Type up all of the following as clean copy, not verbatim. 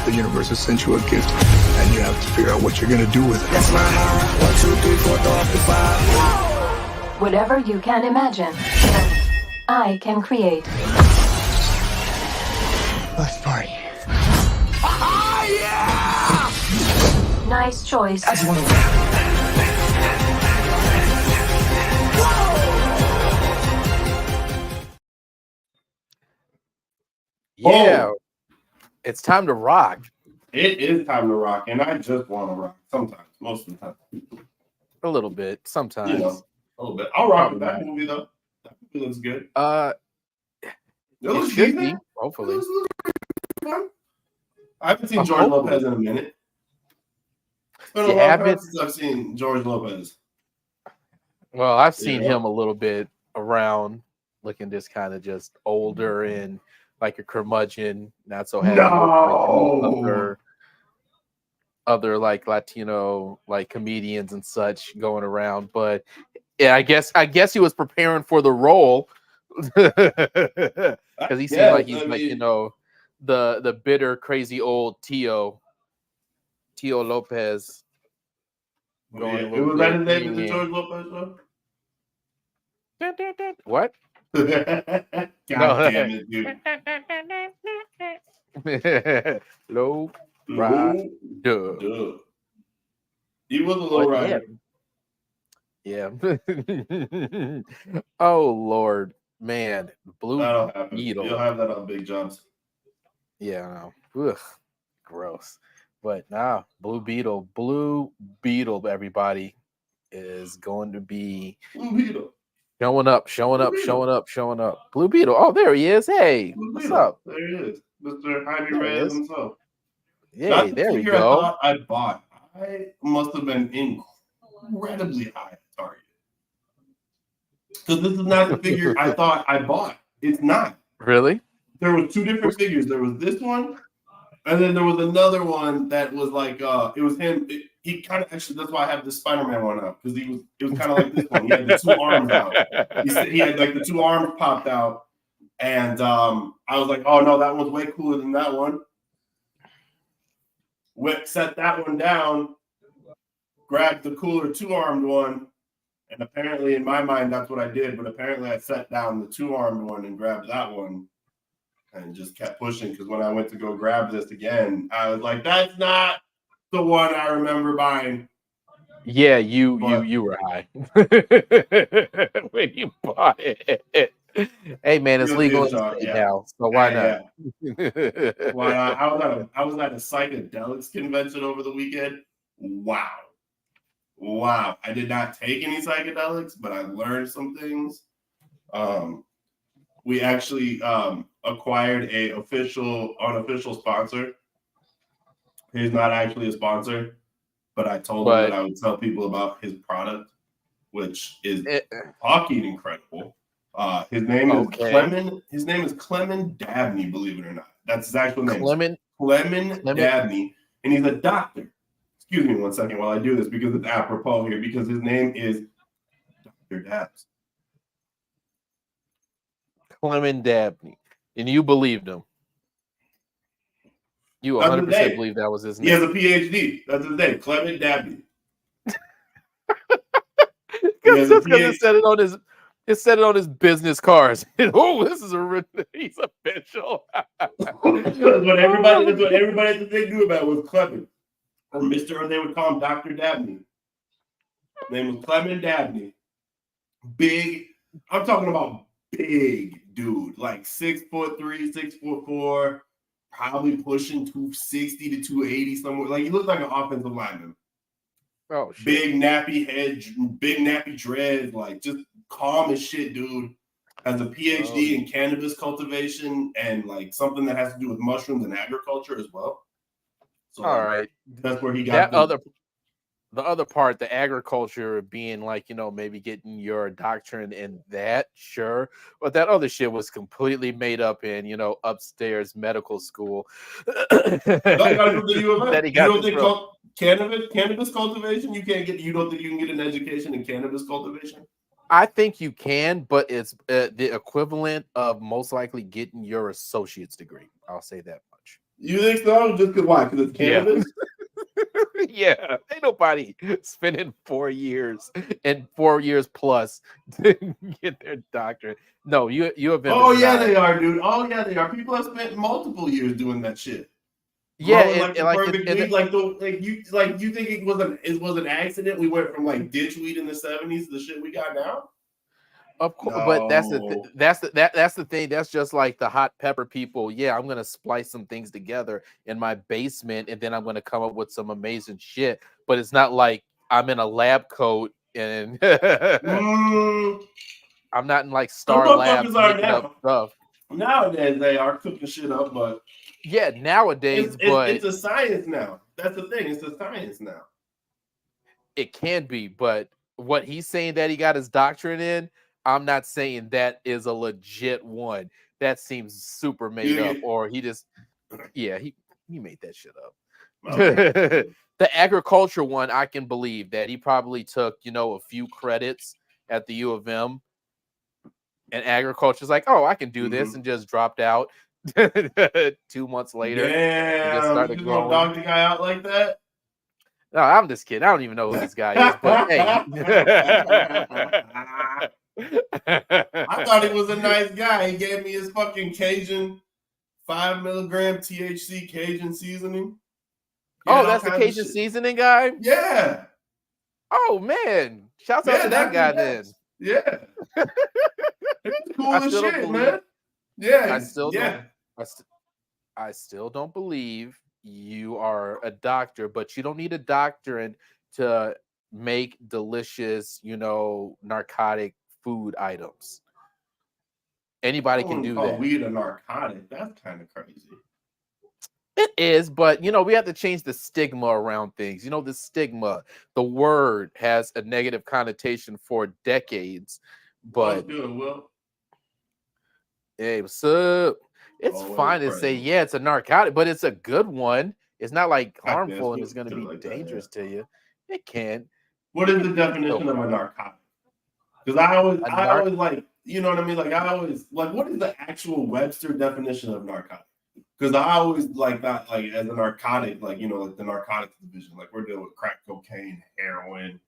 The universe has sent you a gift, and you have to figure out what you're gonna do with it. That's my high. 1, 2, 3, 4, 5. Whatever you can imagine, I can create. Let's party. Yeah! Nice choice. Yeah, it's time to rock. It is time to rock, and I just want to rock sometimes, most of the time. A little bit, sometimes. You know, a little bit. I'll rock with that movie though. That movie looks good. It should be, hopefully. I haven't seen George Lopez in a minute. It's been a long time since I've seen George Lopez. Well, I've seen him a little bit around, looking just kind of just older and like a curmudgeon, not so happy. No. Other like Latino like comedians and such going around, but yeah, I guess he was preparing for the role because he seemed like he's the bitter, crazy old Tio Lopez. It was that his name, the George Lopez show? What? God damn it, dude. Low rider. He was a low rider. Yeah. Oh Lord, man, Blue Beetle. You'll have that on big jobs. Yeah, I know. Ugh, gross. But Blue Beetle, everybody is going to be Blue Beetle. Showing up. Blue Beetle. Oh, there he is. Hey, what's up? There he is. Mr. Jaime Reyes himself. Yeah, there we go. I bought. I must have been incredibly high at Target. Because this is not the figure I thought I bought. It's not. Really? There were two different figures. There was this one, and then there was another one that was like it was him. He kind of actually, that's why I have the Spider-Man one out, because it was kind of like this one. He had the two arms out. He had like the two arms popped out, and I was like, oh no, that one's way cooler than that one. Set that one down, grabbed the cooler two-armed one, and apparently in my mind that's what I did. But apparently I set down the two-armed one and grabbed that one, and just kept pushing. Because when I went to go grab this again, I was like, that's not the one I remember buying. Yeah, you were high when you bought it. Hey man, it's legal now, so why not? Why not? I was at a psychedelics convention over the weekend. Wow. I did not take any psychedelics, but I learned some things. We actually acquired a unofficial sponsor. He's not actually a sponsor, but I told him that I would tell people about his product, which is fucking incredible. His name is Clement. His name is Clement Dabney, believe it or not. That's his actual name. Clement Dabney, and he's a doctor. Excuse me one second while I do this, because it's apropos here, because his name is Dr. Dabs. Clement Dabney. And you believed him. You 100% believe that was his name. He has a PhD. That's his name, Clement Dabney. Just because it said it on his business cards. Oh, this is he's official. That's what everybody at the thing knew about was Clement. Or they would call him Dr. Dabney. His name was Clement Dabney. Big, I'm talking about big dude, like 6'3", 6'4", probably pushing 260 to 280 somewhere. Like he looked like an offensive lineman. Oh shit. Big nappy head, big nappy dreads, like just calm as shit, dude. Has a PhD in cannabis cultivation and like something that has to do with mushrooms and agriculture as well. So all right, that's where he got the other part, the agriculture being like, maybe getting your doctorate in that, sure, but that other shit was completely made up in upstairs medical school. That you don't think cannabis cultivation? You don't think you can get an education in cannabis cultivation? I think you can, but it's the equivalent of most likely getting your associate's degree. I'll say that much. You think so? Just because why? Because it's Yeah. cannabis? Yeah, ain't nobody spending 4 years and 4 years plus to get their doctorate. No, U of M Oh, is yeah, not. they are, dude. Oh, yeah, they are. People have spent multiple years doing that shit. Yeah, Growing like the like perfect weed, you think it was an accident? We went from like ditch weed in the 70s to the shit we got now? of course, but No. that's the thing. That's just like the hot pepper people. Yeah, I'm gonna splice some things together in my basement, and then I'm gonna come up with some amazing shit. But it's not like I'm in a lab coat and Mm, I'm not in like some Star Labs motherfuckers are making up now. stuff. Nowadays they are cooking shit up, but Yeah, nowadays, it's but a science now. That's the thing. It's a science now. it can be. But what he's saying that he got his doctorate in, I'm not saying that is a legit one. That seems super You made up, think or he just, yeah, he made that shit up. okay. The agriculture one, I can believe that he probably took, a few credits at the U of M, and agriculture's like, oh, I can do this, Mm-hmm. and just dropped out 2 months later and just Damn, you started just gonna growing. dog the guy out like that? No, I'm just kidding. I don't even know who this guy is, but hey. I thought he was a nice guy. He gave me his fucking Cajun 5 milligram THC Cajun seasoning. He had Oh, all that's the kinds of Cajun shit. seasoning guy? Yeah. Oh man. Shouts out Yeah, to that that's guy his then. best. Yeah. It's cool I as still don't shit, believe man. Yeah. I still don't Yeah. I still don't believe you are a doctor, but you don't need a doctorate to make delicious, narcotic food items. I Anybody can wouldn't do call that. weed a narcotic. That's kind of crazy. It is, but we have to change the stigma around things. The stigma, the word has a negative connotation for decades. What's But good, Will? hey, what's up? It's Always fine to say, present. yeah, it's a narcotic, but it's a good one. It's not like I guess harmful and we'll it's going to put it be like that, yeah. dangerous to you. It can. What You is can, the you can still definition of a grow it. narcotic? Because I A always narc. like, you know what I mean? Like I always like, what is the actual Webster definition of narcotic? Because I always like that, like as a narcotic, like like the narcotics division, like we're dealing with crack cocaine, heroin,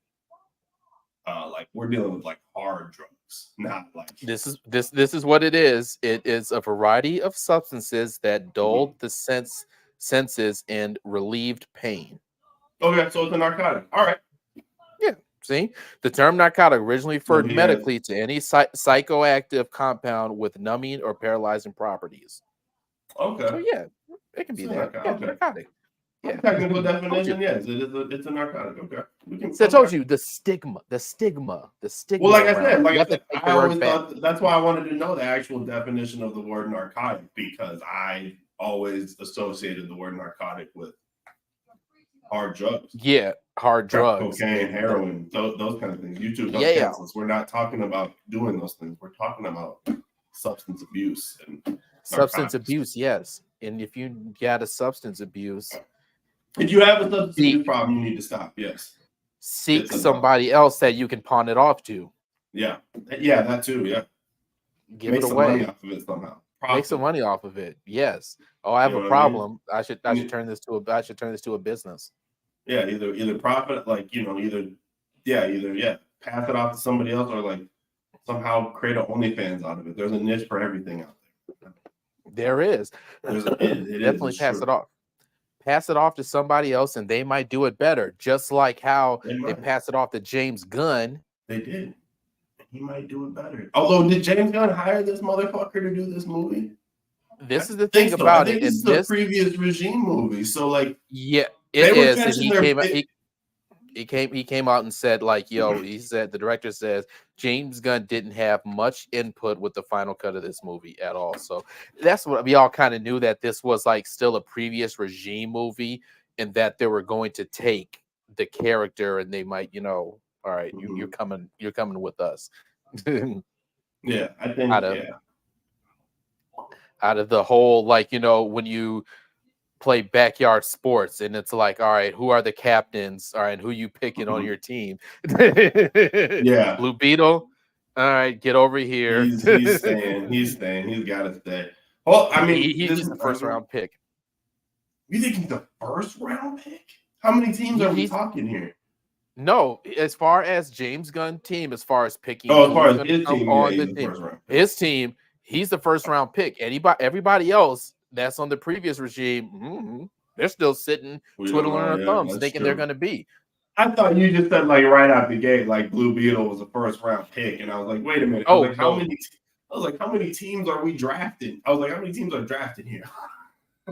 like we're dealing with like hard drugs, not like This is what it is. It is a variety of substances that dulled the senses and relieved pain. Okay, so it's a narcotic. All right. Yeah, see, the term narcotic originally So referred he has medically to any psychoactive compound with numbing or paralyzing properties. So okay. yeah, it can It's be a that. narcotic. Yeah, Okay. narcotic. Yeah, Technical told you. definition, yes, it is. It's a narcotic. Okay, we can. So I told Okay. you the stigma Well, around it. You have to take I the always word back. thought that's why I wanted to know the actual definition of the word narcotic because I always associated the word narcotic with hard drugs, Yeah, hard crack drugs. cocaine, heroin, those kind of things. YouTube, don't Yeah, cancel us. We're not talking about doing those things. We're talking about substance abuse and substance narcotics. abuse. Yes, and if you got a substance abuse, If you have a substance abuse seek problem, you need to stop. Yes, seek it's a no. somebody else that you can pawn it off to. Yeah, yeah, that too. Yeah, Give make it some money away. off of it somehow. Make some Profit. money off of it. Yes. Oh, I have You a know what I mean? problem. I should turn this to a business. Yeah, either profit, like either pass it off to somebody else or like somehow create an OnlyFans out of it. There's a niche for everything out there. There is. It is. Definitely It's pass true. it off. Pass it off to somebody else and they might do it better. Just like how They they might. pass it off to James Gunn. They did. He might do it better. Although, did James Gunn hire this motherfucker to do this movie? This I is the think thing so. I about think it. this And is a this, previous regime movie. So like yeah, they it were is. And catching their. he came out and said, like, yo, he said the director says James Gunn didn't have much input with the final cut of this movie at all. So that's what we all kind of knew, that this was like still a previous regime movie and that they were going to take the character and they might, all right, you're coming with us. Yeah, I think out of the whole, like, when you play backyard sports and it's like, all right, who are the captains? All right, who you picking on your team? Yeah. Blue Beetle. All right, get over here. He's staying. He's staying. He's got to stay. Well, I mean, He's the first round pick. You think he's the first round pick? How many teams are we talking here? No, as far as James Gunn team, as far as picking, as far as his team, on the team, his team, he's the first round pick. Everybody else that's on the previous regime, they're still sitting, twiddling their thumbs, thinking they're going to be. I thought you just said like right out the gate, like Blue Beetle was a first round pick, and I was like, wait a minute. How many teams are we drafting? I was like, how many teams are drafted here?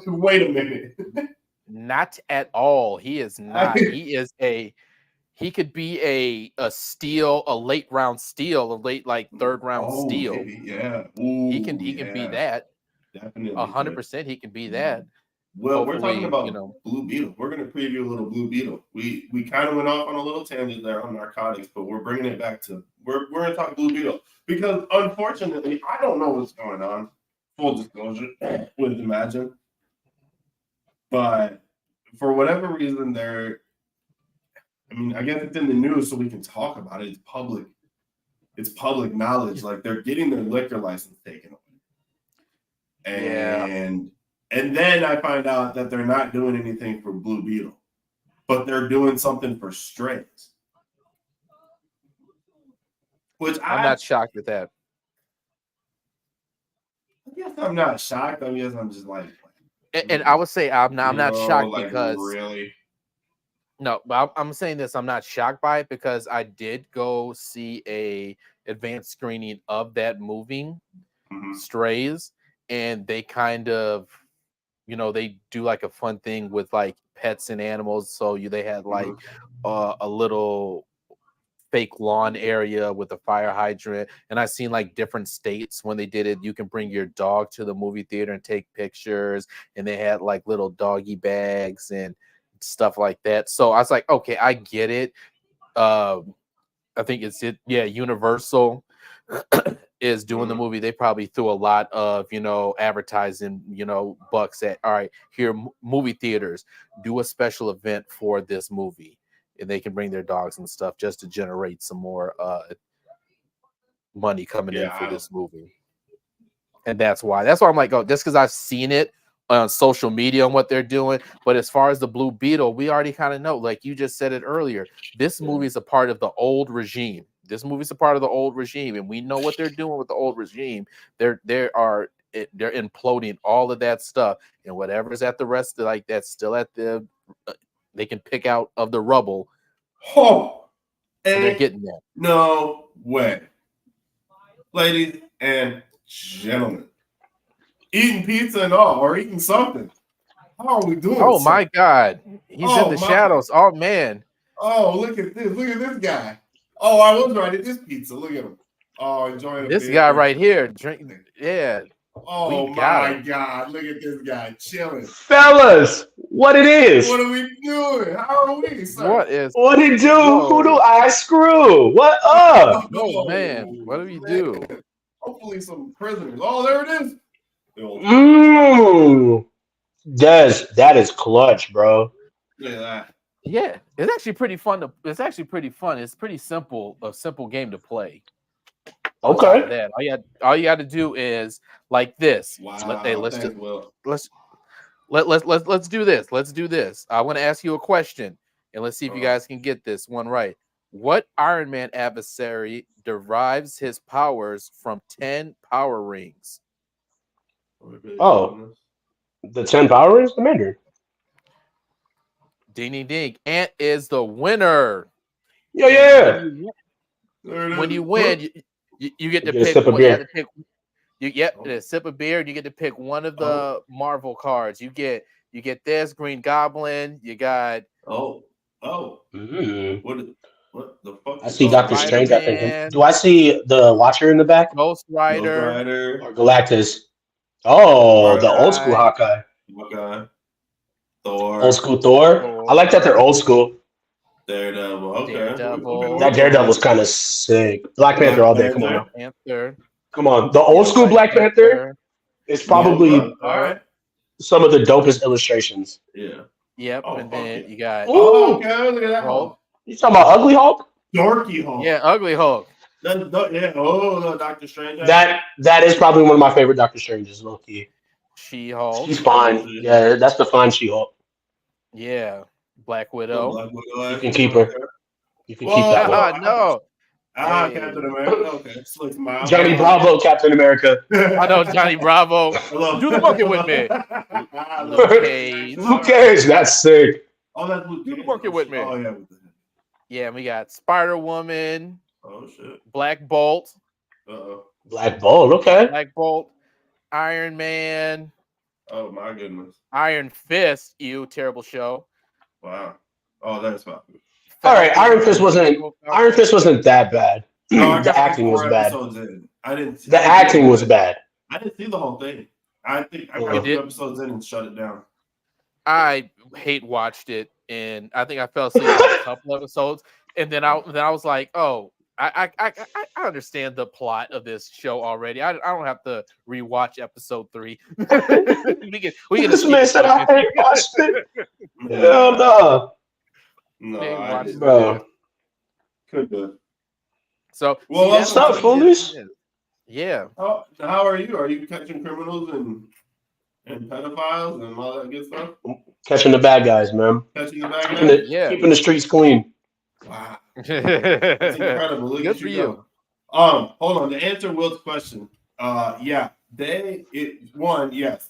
Wait a minute. Not at all. He is not. He could be a steal, a late round steal, a late third round steal. Maybe, yeah. He can be that. Definitely. 100% he can be that. Well, we're talking about Blue Beetle. We're going to preview a little Blue Beetle. We kind of went off on a little tangent there on narcotics, but we're bringing it back to we're going to talk Blue Beetle because unfortunately I don't know what's going on. Full disclosure with Imagine, but for whatever reason, I guess it's in the news, so we can talk about it. It's public. It's public knowledge. Like they're getting their liquor license taken away, and then I find out that they're not doing anything for Blue Beetle, but they're doing something for strays. Which I'm not shocked at that. I guess I'm not shocked. I guess I'm just like, and I would say I'm not shocked like because really. No, but I'm saying this. I'm not shocked by it because I did go see a advanced screening of that movie, Strays, and they kind of, they do like a fun thing with like pets and animals. So they had like a little fake lawn area with a fire hydrant, and I've seen like different states when they did it. You can bring your dog to the movie theater and take pictures, and they had like little doggy bags and stuff like that. So I was like, okay, I get it. I think Universal is doing the movie. They probably threw a lot of advertising bucks at, all right, here, movie theaters, do a special event for this movie, and they can bring their dogs and stuff just to generate some more money coming in for this movie. And that's why I'm like, just because I've seen it on social media and what they're doing. But as far as the Blue Beetle, we already kind of know, like you just said it earlier, this movie is a part of the old regime. And we know what they're doing with the old regime. They're imploding all of that stuff, and whatever's at the rest of that's still at the they can pick out of the rubble. And they're getting that. No way. Ladies and gentlemen, eating pizza and all, or eating something. How are we doing? Oh my God. He's in the shadows. Oh man. Oh, look at this. Look at this guy. Oh, I was right at this pizza. Look at him. Oh, enjoying this guy right here. Drink. Yeah. Oh my God. Look at this guy chilling. Fellas, what it is? What are we doing? How are we, sir? What it do? Whoa. Who do I screw? What up? Oh man. What do we do? Hopefully some prisoners. Oh, there it is. That is clutch, bro. Look at that. Yeah, it's actually pretty fun. It's pretty simple, a simple game to play. Okay. All you got to do is like this. Wow. Let's do this. Let's do this. I want to ask you a question, and let's see if you guys can get this one right. What Iron Man adversary derives his powers from 10 power rings? Oh, the 10 power rings, Commander. Ding ding ding! Ant is the winner. Yeah. When you win, you get to pick. Sip of beer. You get a sip of beer. And you get to pick one of the Marvel cards. You get this Green Goblin. You got What the fuck? I see Doctor Strange. I think. Do I see the Watcher in the back? Ghost Rider or Galactus? Oh, the old school Hawkeye. Thor. Old school Thor. I like that they're old school. Daredevil. Okay. That Daredevil's kind of sick. Black Panther all day. Come on. Panther. Come on. The old school Black Panther is probably some of the dopest illustrations. Yeah. Yep. And then you got. Oh, okay. Look at that Hulk. You talking about Ugly Hulk? Dorky Hulk. Yeah, Ugly Hulk. Yeah. Oh, Doctor Strange. That is probably one of my favorite Doctor Stranges, low key. She-Hulk. She's fine. Yeah, that's the fine She-Hulk. Yeah, Black Widow. Black Widow. You can keep her. You can keep that one. No. Hey. Captain America. Okay, slick smile. Johnny Bravo, Captain America. I know Johnny Bravo. Do the monkey with me. Luke Cage. Luke Cage, that's sick. Oh, that's Luke Cage. Do the monkey with me. Oh, yeah. Yeah, we got Spider-Woman. Oh, shit. Black Bolt. Uh-oh. Black Bolt, okay. Black Bolt. Iron Man. Oh, my goodness. Iron Fist. You terrible show. Wow. Oh, that's fine. All right, Iron Fist wasn't that bad. The acting was bad. I didn't. The acting was bad. I didn't see the whole thing. I think I got 2 episodes in and shut it down. I hate watched it, and I think I fell asleep on a couple episodes, and then I was like, oh, I understand the plot of this show already. I don't have to rewatch episode 3. we can this man said I hate watched it. Hell no. No, I didn't. Bro. Could do. So, well, what's up, foolish? Yeah. How are you? Are you catching criminals and pedophiles and all that good stuff? Catching the bad guys, man. Catching the bad guys? Keeping the streets clean. Wow. That's incredible. Look Good at for you. you. Hold on. To answer Wilt's question, yes, it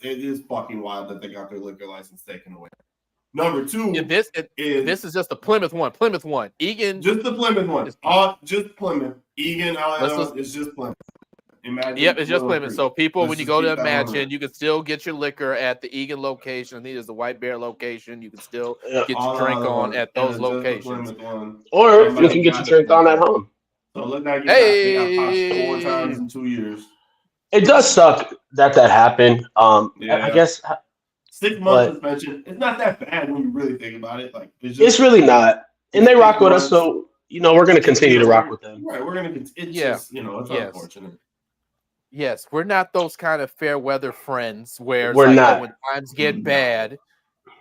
is fucking wild that they got their liquor license taken away. Number 2, this is just the Plymouth one. Egan, just the Plymouth one. Just Plymouth. Egan, it's just Plymouth. Imagine it's just Plymouth. So people, when you go to Imagine, you can still get your liquor at the Egan location. I think it's the White Bear location. You can still get your drink on at those locations. Or you can get your drink on at home. So look like they got 4 times in 2 years. It does suck that happened. I guess 6 months suspension. It's not that bad when you really think about it. Like it's really not. And they rock with us, so we're gonna continue to rock with them. Right, we're gonna. It's just, it's unfortunate. Yes, we're not those kind of fair weather friends where we're not. When times get bad,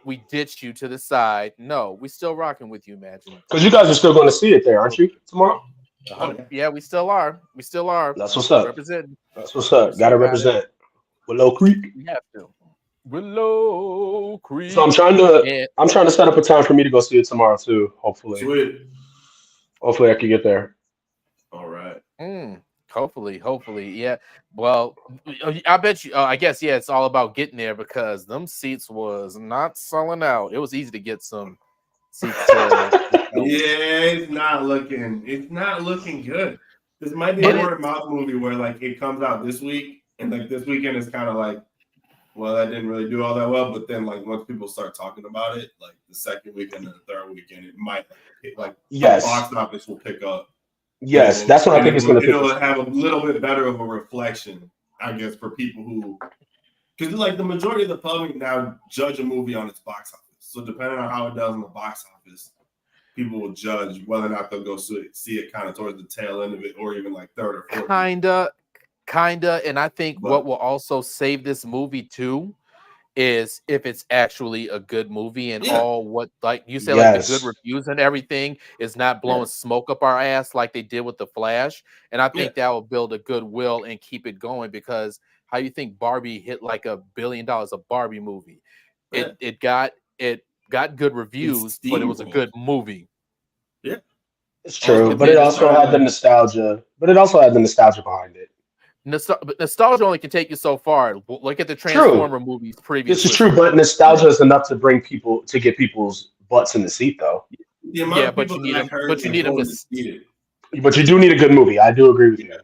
we ditch you to the side. No, we still rocking with you, Imagine. Because you guys are still going to see it there, aren't you? Tomorrow? Yeah, we still are. That's what's up. Representing. That's what's up. Got to represent. Willow Creek. We have to. Willow Creek. So I'm trying to set up a time for me to go see it tomorrow too. Hopefully. Sweet. Hopefully I can get there. All right. Hopefully, yeah. Well, I bet you. I guess it's all about getting there because them seats was not selling out. It was easy to get some seats. It's not looking good. This might be a word of mouth movie where like it comes out this week and like this weekend is kind of like, well, that didn't really do all that well. But then like once people start talking about it, like the second weekend and the third weekend, it might the box office will pick up. Yes, that's what I think it's going to It'll have a little bit better of a reflection, I guess, for people who, because like the majority of the public now judge a movie on its box office. So depending on how it does in the box office, people will judge whether or not they'll go see it kind of towards the tail end of it, or even like third or fourth. Kinda, and I think what will also save this movie too is if it's actually a good movie and all what, like you said, like the good reviews and everything is not blowing smoke up our ass like they did with The Flash. And I think that will build a goodwill and keep it going, because how you think Barbie hit like $1 billion, a Barbie movie? It got good reviews, but it was a good movie. Yeah, it's true, but it also had the nostalgia. Behind it. Nostalgia only can take you so far. Look at the Transformer movies previously. This is true, but nostalgia is enough to get people's butts in the seat, though. But you need them. But you need them to. But you do need a good movie. I do agree with you.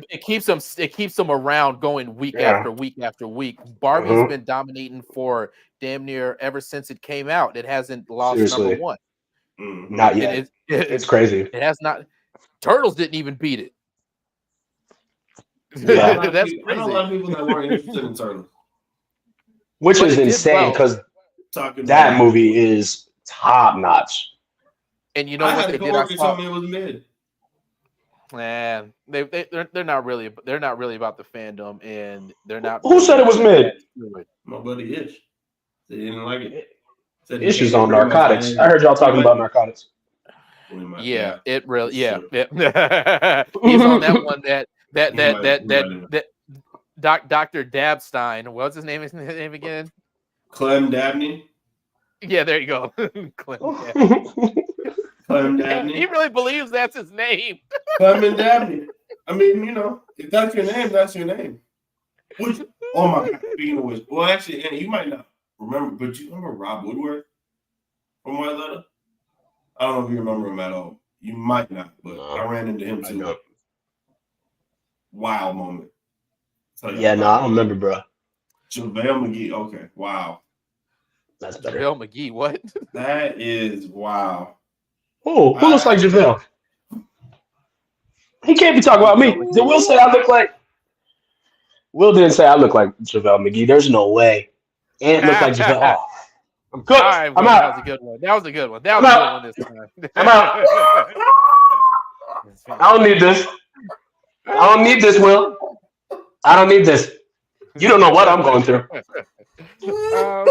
It keeps them. It keeps them around, going week after week after week. Barbie's been dominating for damn near ever since it came out. It hasn't lost number one. Not yet. It's crazy. It has not. Turtles didn't even beat it. Yeah. That's crazy. I know a lot of people that weren't interested in Turtles, which is insane because that movie is top notch. And you know what they did? I told me it was mid. Man, they're not really about the fandom, and they're not. Who said it was mid? My buddy Ish. They didn't like it. Ish is on narcotics. I heard y'all talking about narcotics. Yeah, it really. Yeah. He's on that one. Dr. Dabstein. What's his name? His name again? Clem Dabney. Yeah, there you go. Clem Dabney. Clem Damn, Dabney. he really believes that's his name. Clement Dabney. I mean, if that's your name, that's your name. Which, oh my God, speaking of which, well, actually, you might not remember, but you remember Rob Woodward from White Letter? I don't know if you remember him at all. You might not, but I ran into him too. Wow moment. Yeah, no, I don't remember, bro. JaVale McGee. Okay, wow. That's better. JaVale McGee, what? That is wow. Oh, who looks like JaVale? He can't be talking about me. Did Will say I look like? Will didn't say I look like JaVale McGee. There's no way. Ant looked like JaVale. Oh, I'm cooked. All right, I'm Will, out. that was a good one. That was a good one. That was a good one this time. I'm out. I don't need this. I don't need this, Will. I don't need this. You don't know what I'm going through. Oh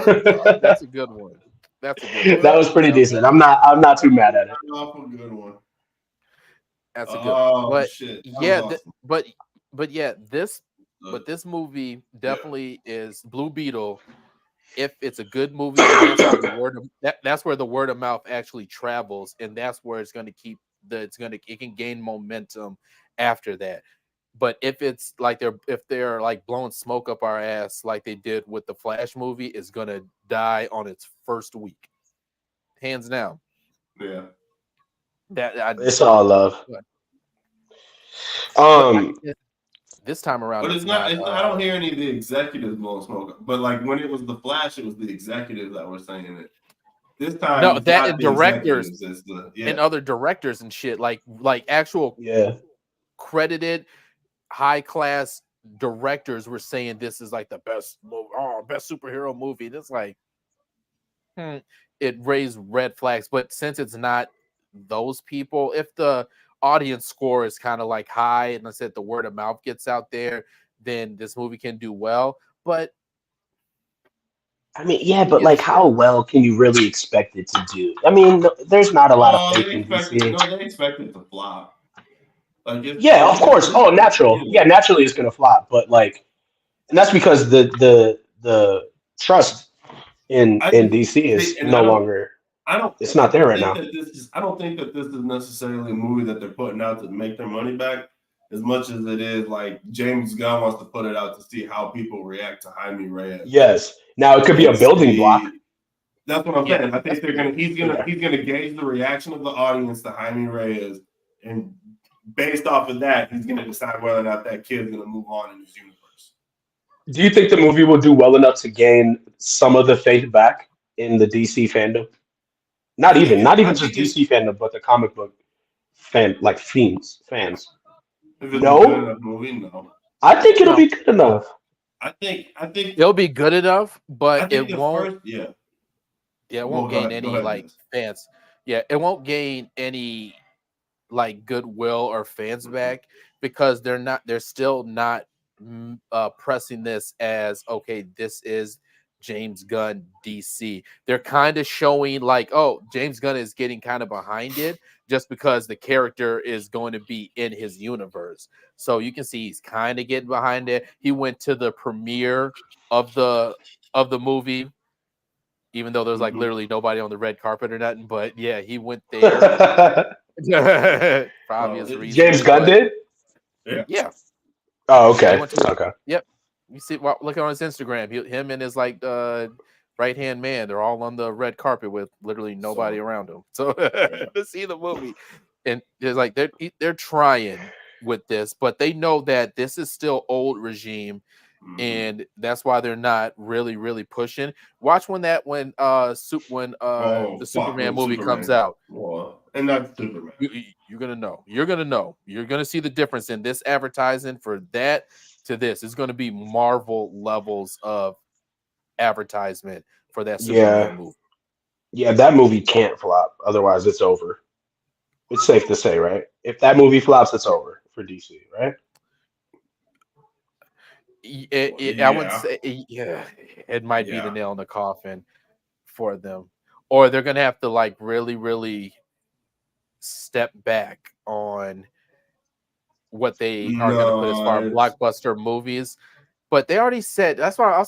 man, that's a good one. That's a good one. That was pretty decent. I'm not too mad at it. Good one. That's a good one. But shit. yeah, but yeah, this movie definitely is Blue Beetle. If it's a good movie, that's how that's where the word of mouth actually travels, and that's where it's going to keep it can gain momentum after that. But if it's like they're like blowing smoke up our ass like they did with the Flash movie, it's gonna die on its first week, hands down. Yeah, it's all love. This time around, but it's not. I don't hear any of the executives blowing smoke. But like when it was the Flash, it was the executives that were saying it. This time, no, that and directors and other directors and shit, like actual credited high class directors were saying this is like the best superhero movie. And it's like, it raised red flags. But since it's not those people, if the audience score is kind of like high, and I said the word of mouth gets out there, then this movie can do well. But I mean, yeah, but like, how well can you really expect it to do? I mean, there's not a lot of faith in DC. No, they expect it to flop. Like yeah, of course. Oh, natural. Yeah, naturally it's gonna flop. But like, and that's because the trust in DC is no longer. It's not there right now. I don't think that this is necessarily a movie that they're putting out to make their money back, as much as it is like James Gunn wants to put it out to see how people react to Jaime Reyes. Yes. Now it could be a building block. That's what I'm saying. I think he's gonna gauge the reaction of the audience to Jaime Reyes, and based off of that, he's gonna decide whether or not that kid's gonna move on in his universe. Do you think the movie will do well enough to gain some of the faith back in the DC fandom? Not even just DC fandom, but the comic book fans. No, movie, no. I think it'll be good enough. I think it'll be good enough, but it won't. Yeah, it won't gain any fans. Yeah, it won't gain any like goodwill or fans back because they're still not pressing this as okay. This is James Gunn DC. They're kind of showing like, oh, James Gunn is getting kind of behind it just because the character is going to be in his universe. So you can see he's kind of getting behind it. He went to the premiere of the movie, even though there's like literally nobody on the red carpet or nothing. But yeah, he went there for obvious reasons. James Gunn did? Yeah. Oh, okay. Okay. Yep. You see, look on his Instagram. Him and his like right hand man. They're all on the red carpet with literally nobody around them. So to see the movie, and it's like they're trying with this, but they know that this is still old regime, and that's why they're not really pushing. Watch when the Superman movie comes out. Well, and that's Superman. You're gonna know. You're gonna see the difference in this advertising for that to this. It's going to be Marvel levels of advertisement for that Superman movie. Yeah, that movie can't flop. Otherwise, it's over. It's safe to say, right? If that movie flops, it's over for DC, right? I would say, it might be the nail in the coffin for them. Or they're going to have to like really step back on what they are going to put as far as blockbuster movies. But they already said, that's why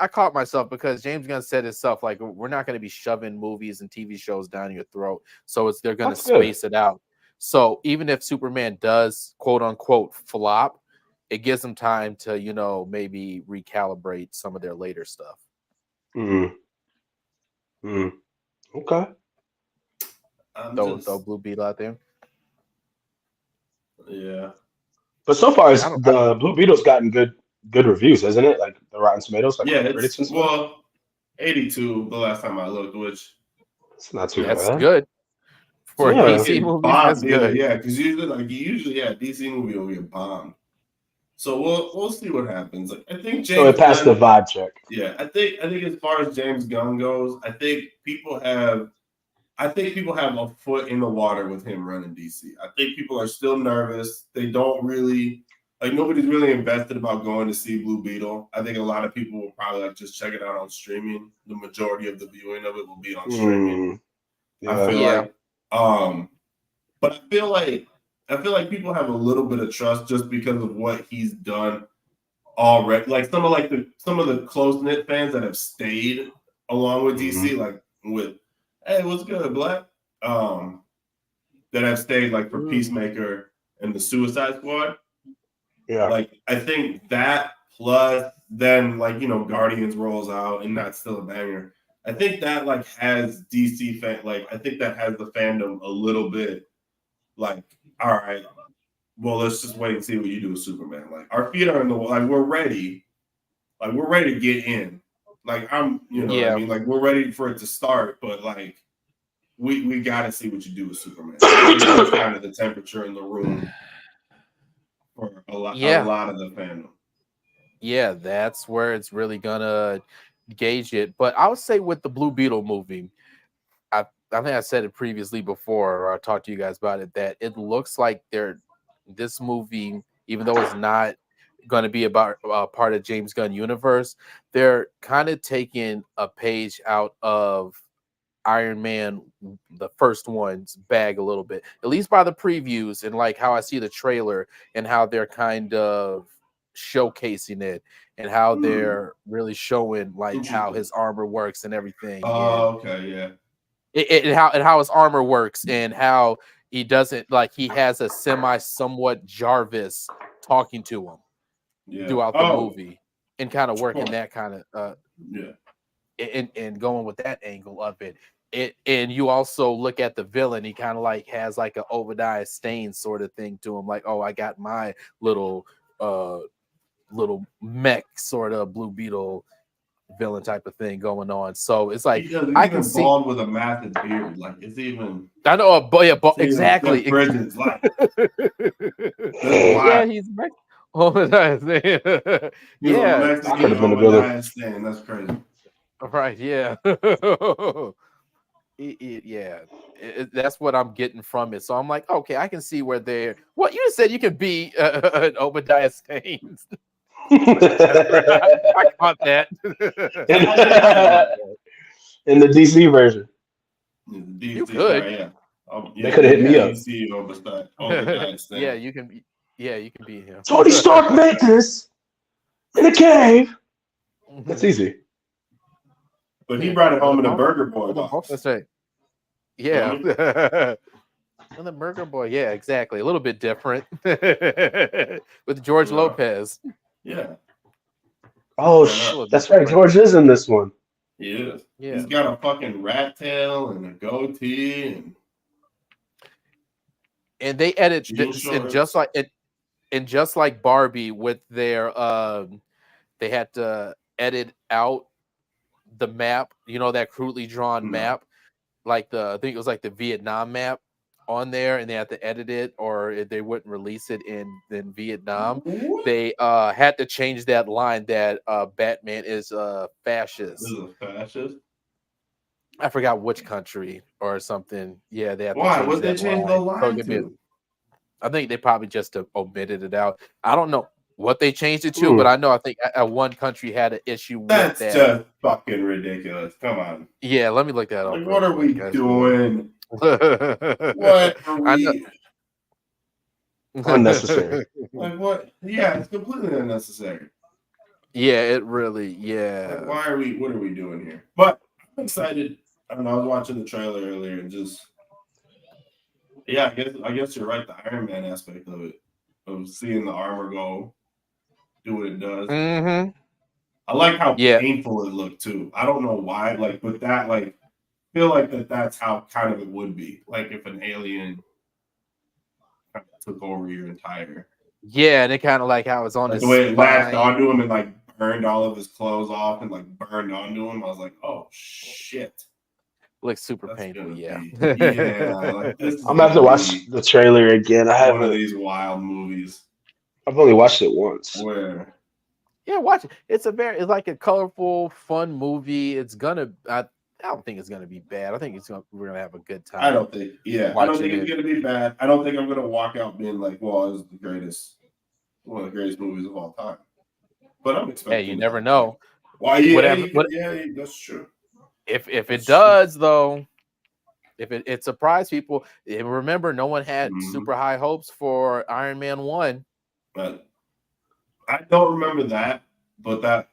I caught myself, because James Gunn said himself, like, we're not going to be shoving movies and TV shows down your throat. So they're going to space it out. So even if Superman does, quote unquote, flop, it gives them time to, you know, maybe recalibrate some of their later stuff. Okay. Throw Blue Beetle out there. Yeah. But so far, the Blue Beetle's gotten good reviews, hasn't it? Like the Rotten Tomatoes, like critics and stuff. Well, 82 the last time I looked, which it's not too bad. That's good for a DC movie. That's good. Yeah, because usually, DC movie will get bombed. So we'll see what happens. Like, I think James. So it passed the vibe check. Yeah, I think as far as James Gunn goes, I think people have a foot in the water with him running DC. I think people are still nervous. They don't really. Like, nobody's really invested about going to see Blue Beetle. I think a lot of people will probably just check it out on streaming. The majority of the viewing of it will be on streaming. Yeah. I feel like, but I feel like people have a little bit of trust just because of what he's done already. Like some of the close-knit fans that have stayed along with DC, like with, hey, what's good, Black? That have stayed like for Peacemaker and the Suicide Squad. Yeah. Like, I think that plus then, like, you know, Guardians rolls out and that's still a banger. I think that, like, has DC I think that has the fandom a little bit like, all right, well, let's just wait and see what you do with Superman. Like, our feet are in the like, we're ready. Like, we're ready to get in. Like, you know what I mean? Like, we're ready for it to start, but like, we got to see what you do with Superman. That's kind of the temperature in the room. For a lot of the fandom. Yeah, that's where it's really gonna gauge it. But I would say with the Blue Beetle movie, I think I said it previously before, or I talked to you guys about it, that it looks like this movie, even though it's not going to be about part of James Gunn universe, they're kind of taking a page out of Iron Man, the first one's bag a little bit, at least by the previews and like how I see the trailer and how they're kind of showcasing it and how they're really showing like how his armor works and everything. Okay, yeah. And how his armor works and how he doesn't, like, he has a somewhat Jarvis talking to him throughout the movie and kind of working that kind of and going with that angle of it. And you also look at the villain, he kind of like has like an Obadiah Stane sort of thing to him, like, oh, I got my little mech sort of Blue Beetle villain type of thing going on. So it's like I can see bald with a massive beard, like it's even. I know a boy, exactly. Bridges, like, yeah, he's Obadiah Stane. Yeah, that could have been a villain. That's crazy. Right? Yeah. That's what I'm getting from it. So I'm like, okay, I can see where they're. Well, you said you could be an Obadiah Stane. I caught that. In the DC version. You could. They could have hit me up. Yeah, you can be. Yeah, you can be him. Tony Stark made this in a cave. That's easy. But he brought it home in a Burger Boy box. That's right. Yeah. And the Burger Boy, yeah, exactly. A little bit different with George Lopez. Yeah. Oh, that's right. George is in this one. He is. Yeah. He's got a fucking rat tail and a goatee, and they edit this, and just like Barbie with their they had to edit out the map, you know, that crudely drawn map, like I think it was like the Vietnam map on there, and they had to edit it or they wouldn't release it in Vietnam. They had to change that line that Batman is fascist. This is a fascist? I forgot which country or something. Yeah, they had to Why? What they change the line to? I think they probably just omitted it out. I don't know what they changed it to, but I think one country had an issue with that. That's just fucking ridiculous. Come on. Yeah, let me look that up. Like, what are we doing? What are we? Unnecessary. Like what? Yeah, it's completely unnecessary. Yeah, it really. Yeah. Like, what are we doing here? But I'm excited. I don't know. I was watching the trailer earlier and just, yeah, I guess you're right. The Iron Man aspect of it, of seeing the armor do what it does. Mm-hmm. I like how painful it looked too. I don't know why, like, but that, like, feel like that's how kind of it would be, like if an alien kind of took over your entire. Yeah, and it kind of like how it's on like his the way it latched spine. onto him and like burned all of his clothes off and like burned onto him. I was like, oh shit. Looks super painful, yeah. Yeah, like this. I'm gonna have to watch the trailer again. I haven't. One of these wild movies. I've only watched it once. Where? Yeah, watch it. It's like a colorful, fun movie. It's gonna. I don't think it's gonna be bad. I think we're gonna have a good time. I don't think. Yeah, I don't think it's gonna be bad. I don't think I'm gonna walk out being like, "Well, this is one of the greatest movies of all time." But I'm expecting. Hey, you never know. Why? Yeah, yeah, that's true. If it does though, if it surprised people, and remember, no one had super high hopes for Iron Man 1. But I don't remember that. But that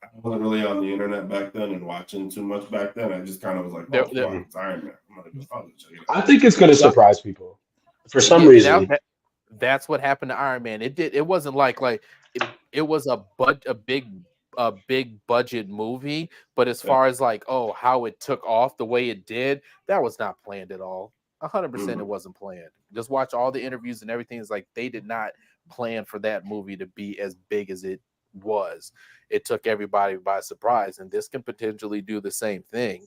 I wasn't really on the internet back then and watching too much back then. I just kind of was like, "Oh, it's Iron Man." I'm gonna go check it out. I think it's gonna surprise people for some reason. That's what happened to Iron Man. It wasn't like it was a big budget movie, but as far as like how it took off the way it did, that was not planned at all. 100% it wasn't planned. Just watch all the interviews and everything. It's like they did not plan for that movie to be as big as it was. It took everybody by surprise, and this can potentially do the same thing.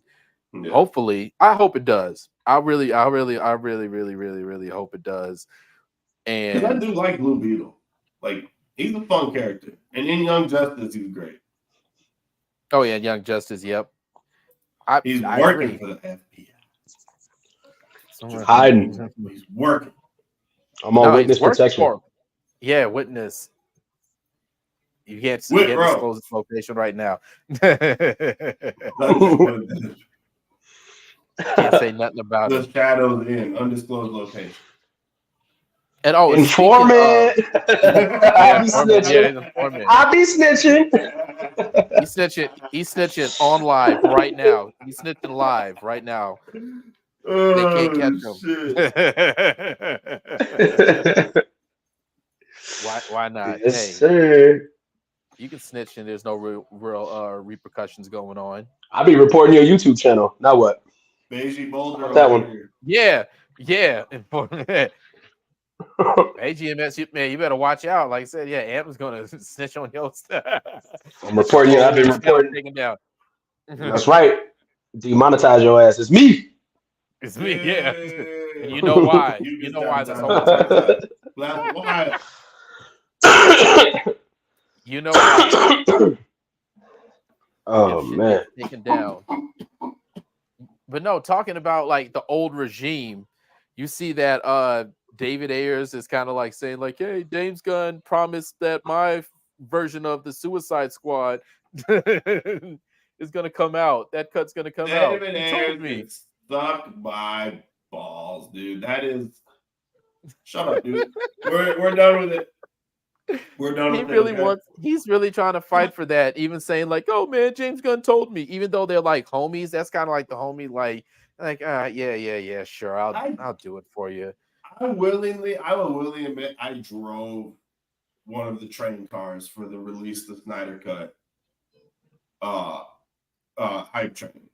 Yeah. Hopefully, I hope it does. I really hope it does. And I do like Blue Beetle. Like, he's a fun character. And in Young Justice, he's great. Oh, yeah, Young Justice, yep. He's working for the FBI. He's hiding. He's working. I'm on witness protection. Yeah, witness. You can't disclose its location right now. Can't say nothing about it. The shadows in undisclosed location. And informant. I be snitching. I be snitching. He's snitching on live right now. He's snitching live right now. They can't catch him. Why not? Yes, sir. You can snitch and there's no real repercussions going on. I'll be reporting your YouTube channel. Now what? Beige Boulder. That one. Yeah. AGMS, man, you better watch out. Like I said, yeah, Ant's gonna snitch on your stuff. I'm reporting you. I've been reporting. Taken down. That's right. Demonetize your ass. It's me. It's me. Yeah. And you know why? You know why this whole time. Why? You know why? Oh man, taken down. But no, talking about like the old regime, you see that David Ayers is kind of like saying like, "Hey, James Gunn promised that my version of the Suicide Squad is going to come out. That cut's going to come out." David Ayers is stuck by balls, dude. That is. Shut up, dude. We're done with it. We're done with it. He's really trying to fight for that. Even saying like, "Oh man, James Gunn told me." Even though they're like homies, that's kind of like the homie, like yeah, sure, I'll do it for you. I will willingly admit I drove one of the train cars for the release of the Snyder Cut hype train.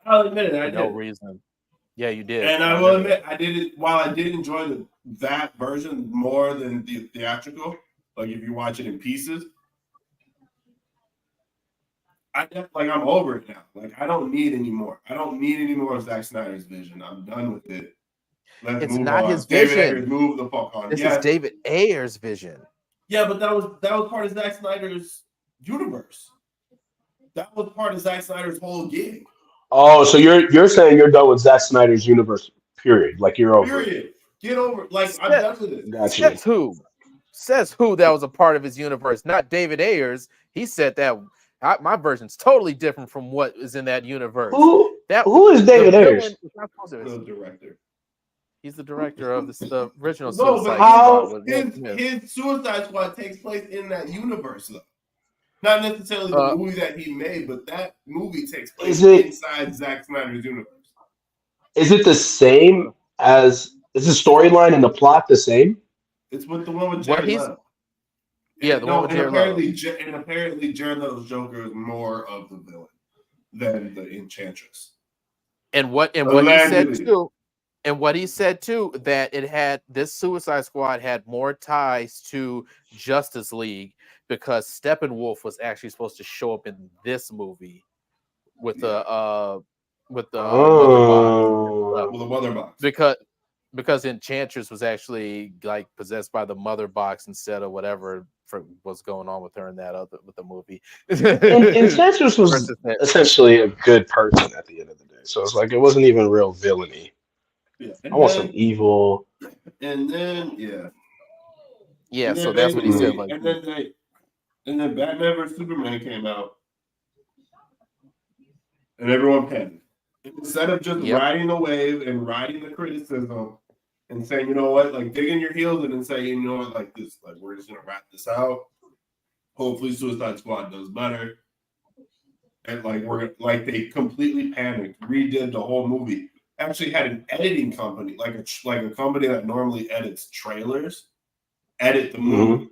I'll admit it. I did. No reason. Yeah, you did. And I will admit I did it. While I did enjoy that version more than the theatrical, like if you watch it in pieces, I'm over it now. Like I don't need any more. I don't need any more of Zack Snyder's vision. I'm done with it. It's not his vision. David Ayers, move the fuck on. This is David Ayers' vision. Yeah, but that was part of Zack Snyder's universe. That was part of Zack Snyder's whole gig. Oh, so you're saying you're done with Zack Snyder's universe? Period. Like you're over. Period. Get over it. Like I'm done with it. Gotcha. Says who that was a part of his universe? Not David Ayers. He said that my version's totally different from what is in that universe. Who is David Ayers? The director. He's the director of the original No, Suicide but Squad. his Suicide Squad takes place in that universe, though. Not necessarily the movie that he made, but that movie takes place inside Zack Snyder's universe. Is it the same as? Is the storyline and the plot the same? It's with the one with Jared Leto. Yeah, the one with Jared Leto. And apparently Jared Leto's Joker is more of the villain than the Enchantress. And what he said too, that this Suicide Squad had more ties to Justice League because Steppenwolf was actually supposed to show up in this movie with the mother box. Because Enchantress was actually like possessed by the mother box instead of whatever was going on with her in with the movie. Enchantress was essentially a good person at the end of the day, so it's like it wasn't even real villainy. Yeah, I want some evil. And then so that's what he said. Like, and then Batman vs Superman came out, and everyone panicked. Instead of just riding the wave and riding the criticism and saying, you know what, like digging your heels in and saying, you know what, like this, like we're just gonna wrap this out. Hopefully, Suicide Squad does better. And like they completely panicked, redid the whole movie. Actually had an editing company, like a company that normally edits trailers, edit the movie.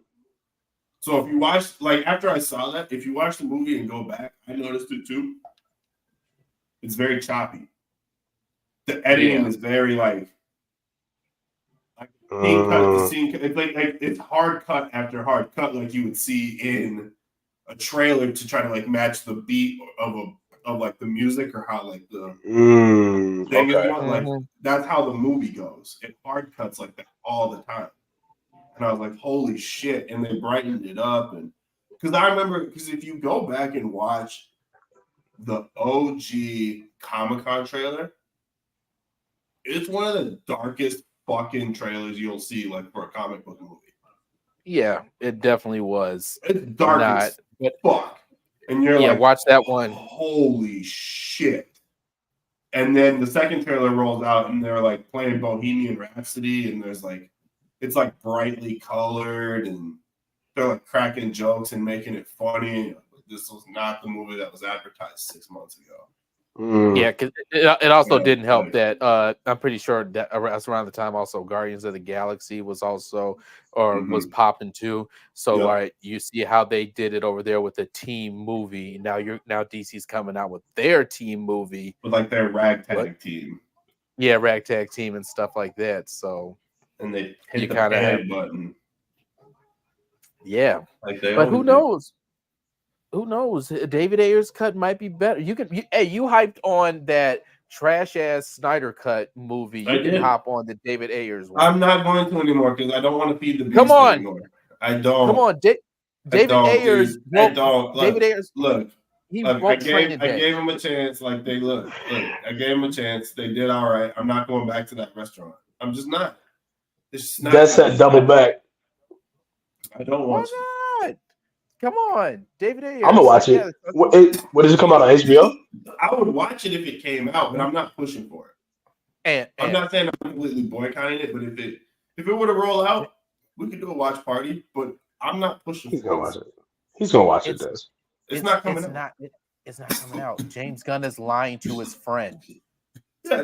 So if you watch, like after I saw that, if you watch the movie and go back, I noticed it too. It's very choppy. The editing is very like scene cut to scene. It's like it's hard cut after hard cut, like you would see in a trailer to try to like match the beat of like the music or how like the thing is going. Like that's how the movie goes. It hard cuts like that all the time. And I was like, holy shit! And they brightened it up, and because I remember, because if you go back and watch the OG Comic-Con trailer, it's one of the darkest fucking trailers you'll see, like for a comic book movie. Yeah, it definitely was. It's dark as fuck. And you're like, watch that one. Holy shit. And then the second trailer rolls out and they're like playing Bohemian Rhapsody, and there's like, it's like brightly colored and they're like cracking jokes and making it funny. This was not the movie that was advertised 6 months ago. Yeah, because it also didn't help that I'm pretty sure that around the time also Guardians of the Galaxy was also was popping too. So you see how they did it over there with the team movie. Now DC's coming out with their team movie with like their ragtag team. Yeah, ragtag team and stuff like that. So and they hit the panic button. Yeah, but who knows? Who knows? David Ayer's cut might be better. You hyped on that trash ass Snyder cut movie. You can hop on the David Ayer's one. I'm not going to anymore because I don't want to feed the beast anymore. I don't. Come on, David Ayer's. David Ayer's. Look, I gave him a chance. Like I gave him a chance. They did all right. I'm not going back to that restaurant. I'm just not. That's that double back. I don't want to. Come on, David Ayer. I'm gonna watch it. What does it come out on HBO? I would watch it if it came out, but I'm not pushing for it. And I'm not saying I'm completely boycotting it, but if it were to roll out, we could do a watch party. But I'm not pushing. He's gonna watch it. He's gonna watch it. It's not coming out. It's not coming out. James Gunn is lying to his friend.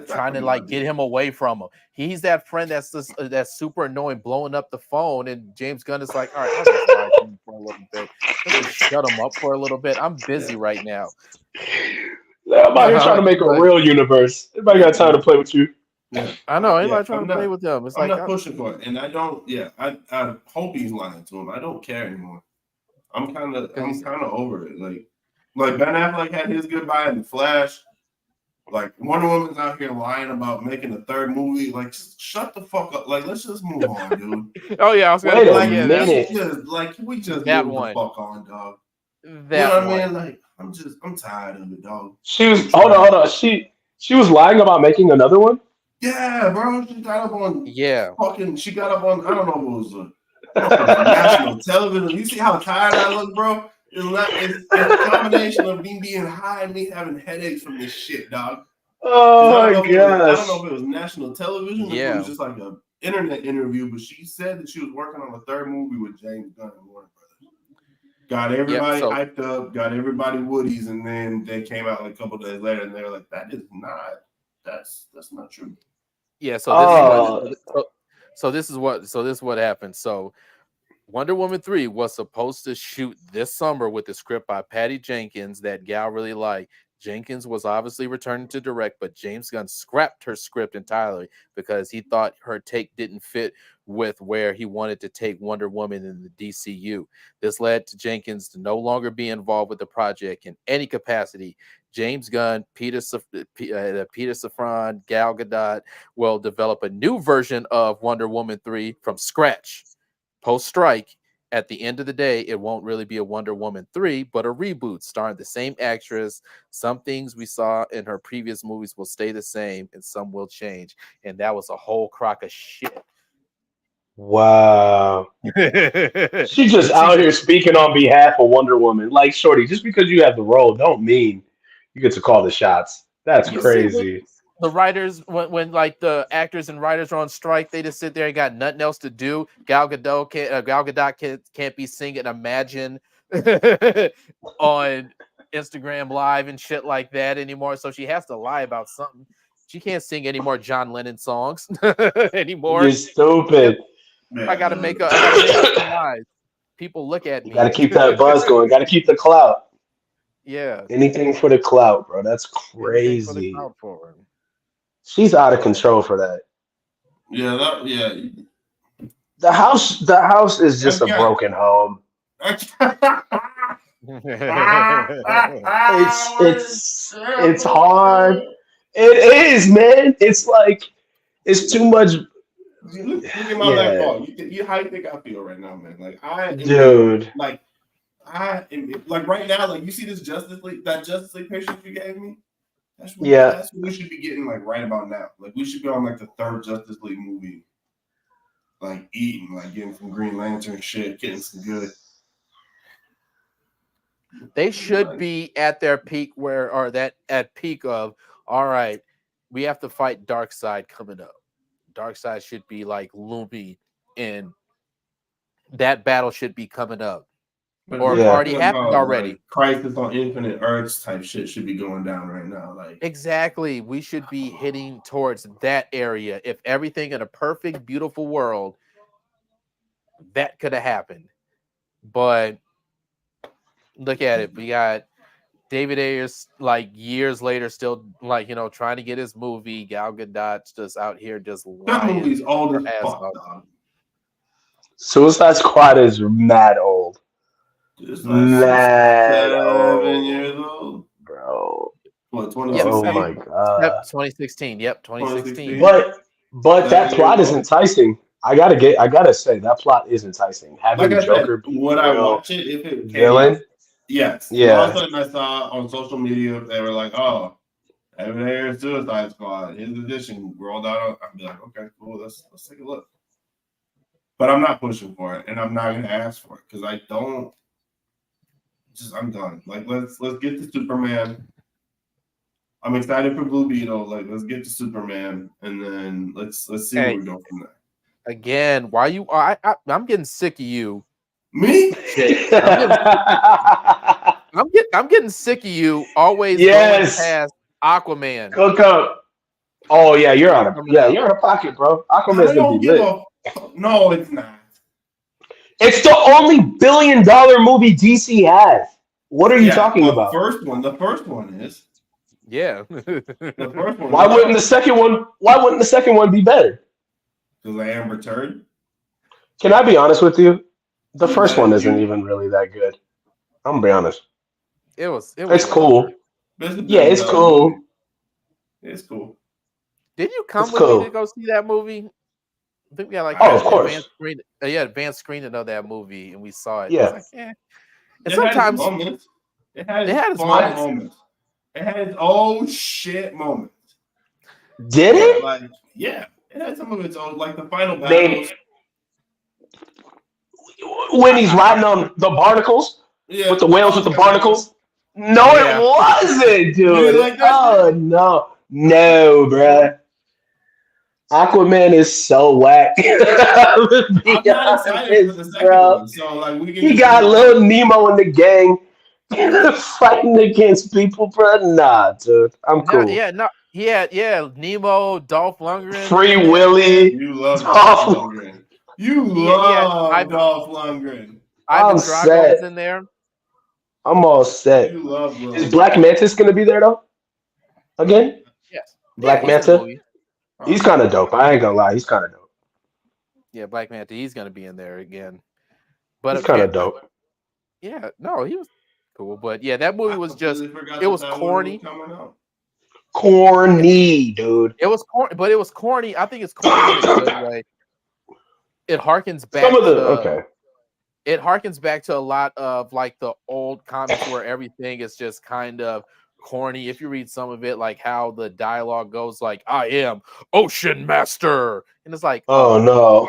Trying to like get him away from him. He's that friend that's super annoying, blowing up the phone, and James Gunn is like, all right, I'll just lie to him for a little bit. Just shut him up for a little bit. I'm busy right now. I'm out here trying to make a real universe. Everybody got time to play with you. Yeah. I know. Anybody trying to play with them. It's I'm not pushing for it. And I don't, I hope he's lying to him. I don't care anymore. I'm kind of over it. Like Ben Affleck had his goodbye in the Flash. Like Wonder Woman's out here lying about making a third movie. Like, shut the fuck up. Like, let's just move on, dude. Oh yeah, I was gonna like, yeah, we just that move one. The fuck on, dog. That you know what one. I mean? Like, I'm tired of it, dog. She was hold on. She was lying about making another one. Yeah, bro. She got up on She got up on I don't know if it was national television. You see how tired I look, bro? It's a combination of me being high and me having headaches from this shit, dog. Oh my I don't gosh. know if it was national television. Or if it was just like an internet interview, but she said that she was working on a third movie with James Gunn and Warner Brothers. Got everybody hyped up, got everybody Woodies, and then they came out like a couple days later, and they were like, that's not true." Yeah. So this is what happened. So Wonder Woman 3 was supposed to shoot this summer with the script by Patty Jenkins that Gal really liked. Jenkins was obviously returning to direct, but James Gunn scrapped her script entirely because he thought her take didn't fit with where he wanted to take Wonder Woman in the DCU. This led to Jenkins to no longer be involved with the project in any capacity. James Gunn, Peter Safran, Gal Gadot will develop a new version of Wonder Woman 3 from scratch. Post-strike, at the end of the day, it won't really be a Wonder Woman 3, but a reboot starring the same actress. Some things we saw in her previous movies will stay the same, and some will change. And that was a whole crock of shit. Wow. She just out here speaking on behalf of Wonder Woman. Like, shorty, just because you have the role don't mean you get to call the shots. That's crazy. The writers, when like the actors and writers are on strike, they just sit there and got nothing else to do. Gal Gadot can't be singing Imagine on Instagram Live and shit like that anymore. So she has to lie about something. She can't sing any more John Lennon songs anymore. You're stupid. I gotta make up some lies. People look at me. Gotta keep that buzz going. Gotta keep the clout. Yeah. Anything for the clout, bro. That's crazy. She's out of control for that. Yeah, The house is just a broken home. It's hard. It is, man. It's like it's too much. Look at my left ball. How do you think I feel right now, man? Like right now, like you see this Justice League picture you gave me. That's what we should be getting like right about now. Like we should be on like the third Justice League movie, like eating, like getting some Green Lantern shit, getting some good. They should be at their peak peak of, all right, we have to fight Darkseid coming up. Darkseid should be like looming, and that battle should be coming up. Or already happened already. Like Crisis on Infinite Earths type shit should be going down right now. Like exactly, we should be hitting towards that area. If everything in a perfect, beautiful world, that could have happened. But look at it. We got David Ayers like years later, still like trying to get his movie. Gal Gadot's just out here just lying. That movie's old as fuck, dog. Suicide Squad is mad old. It's like 7 years old, bro. What, 2016? Oh my god. Yep, 2016. Yep, 2016. But that plot is enticing. I gotta say that plot is enticing. Having Joker be would I watch it if it villain? Yes. Yeah. All of a sudden I saw on social media they were like, "Oh, Evan Ayers Suicide Squad, his edition rolled out." I'd be like, "Okay, cool. Let's take a look." But I'm not pushing for it, and I'm not gonna ask for it because I don't. I'm done. Like let's get to Superman. I'm excited for Blue Beetle. Like let's get to Superman, and then let's see where we go from there. Again, why you? I'm getting sick of you. Me? I'm getting sick of you. Always going past Aquaman. Cook up. Oh yeah, you're out of pocket, bro. Aquaman's gonna be lit. No, it's not. It's the only $1 billion movie DC has. What are you talking about? The first one is. Yeah. The first one. Why wouldn't the second one be better? Because I am returned. Can I be honest with you? The first one isn't even really that good. I'm gonna be honest. It's cool. It's cool. It's cool. Did you come with me to go see that movie? I think we had of course. Advanced screening of that movie, and we saw it. Yeah. And sometimes it had its moments. It had its oh shit moments. Did it? It had some of its own, like the final battle. When he's riding on the barnacles with the whales with the barnacles. No, it wasn't, dude. Like that? Oh no. No, bruh. Aquaman is so whack. I'm not excited for the second one, so like we can. He just got little Nemo in the gang fighting against people, bro. Nah, dude, I'm cool. Nemo, Dolph Lundgren, Free in there again. Willy. You love Dolph Lundgren. You love Dolph Lundgren. I'm Ivan Drago set. is in there. I'm all set. You love Willy. Is Black Mantis gonna be there though? Again? Yes. Black he's in the Manta? movie. He's kind of dope. I ain't gonna lie. He's kind of dope. Yeah, Black Manta. He's gonna be in there again. But He's kind of dope. Yeah, no, he was cool. But yeah, that movie was just it was corny. Corny, dude. It was corny, but it was corny. I think it's corny in a good way. It harkens back It harkens back to a lot of like the old comics where everything is just kind of corny. If you read some of it, like how the dialogue goes, like "I am Ocean Master," and it's like, oh no.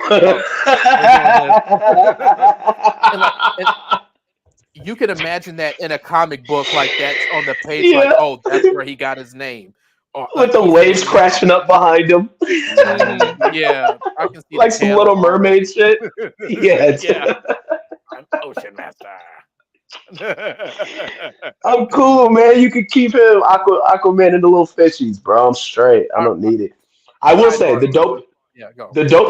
You can imagine that in a comic book, like that's on the page, like, oh, that's where he got his name. With the waves crashing up behind him. Yeah, I can see like some Little Mermaid shit. Yeah, I'm Ocean Master. I'm cool, man. You could keep him Aquaman and the little fishies, bro. I'm straight. I don't need it. I will say the dope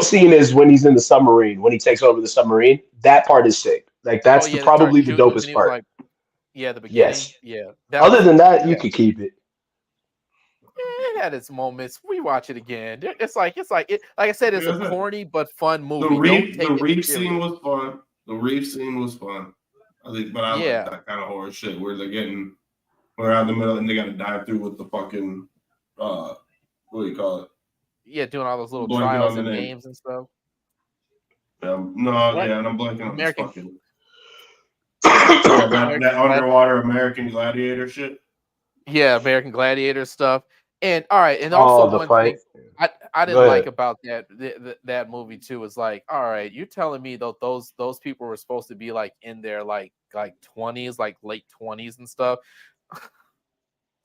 scene is when he's in the submarine, when he takes over the submarine. That part is sick. Like that's probably the dopest part. Like, the beginning. Yes. Yeah. Other than that, you could keep it. It had its moments. We watch it again. It's like like I said, it's a corny but fun movie. The reef scene was fun. The reef scene was fun. I think, but I like that kind of horror shit where we're out in the middle and they got to dive through with the fucking what do you call it? Yeah, doing all those little trials and games and stuff. And I'm blanking on this fucking that underwater American Gladiator shit. Yeah, American Gladiator stuff. And all right, and also one thing I didn't like about that movie too is like, all right, you're telling me though those people were supposed to be like in their like 20s, like late 20s and stuff.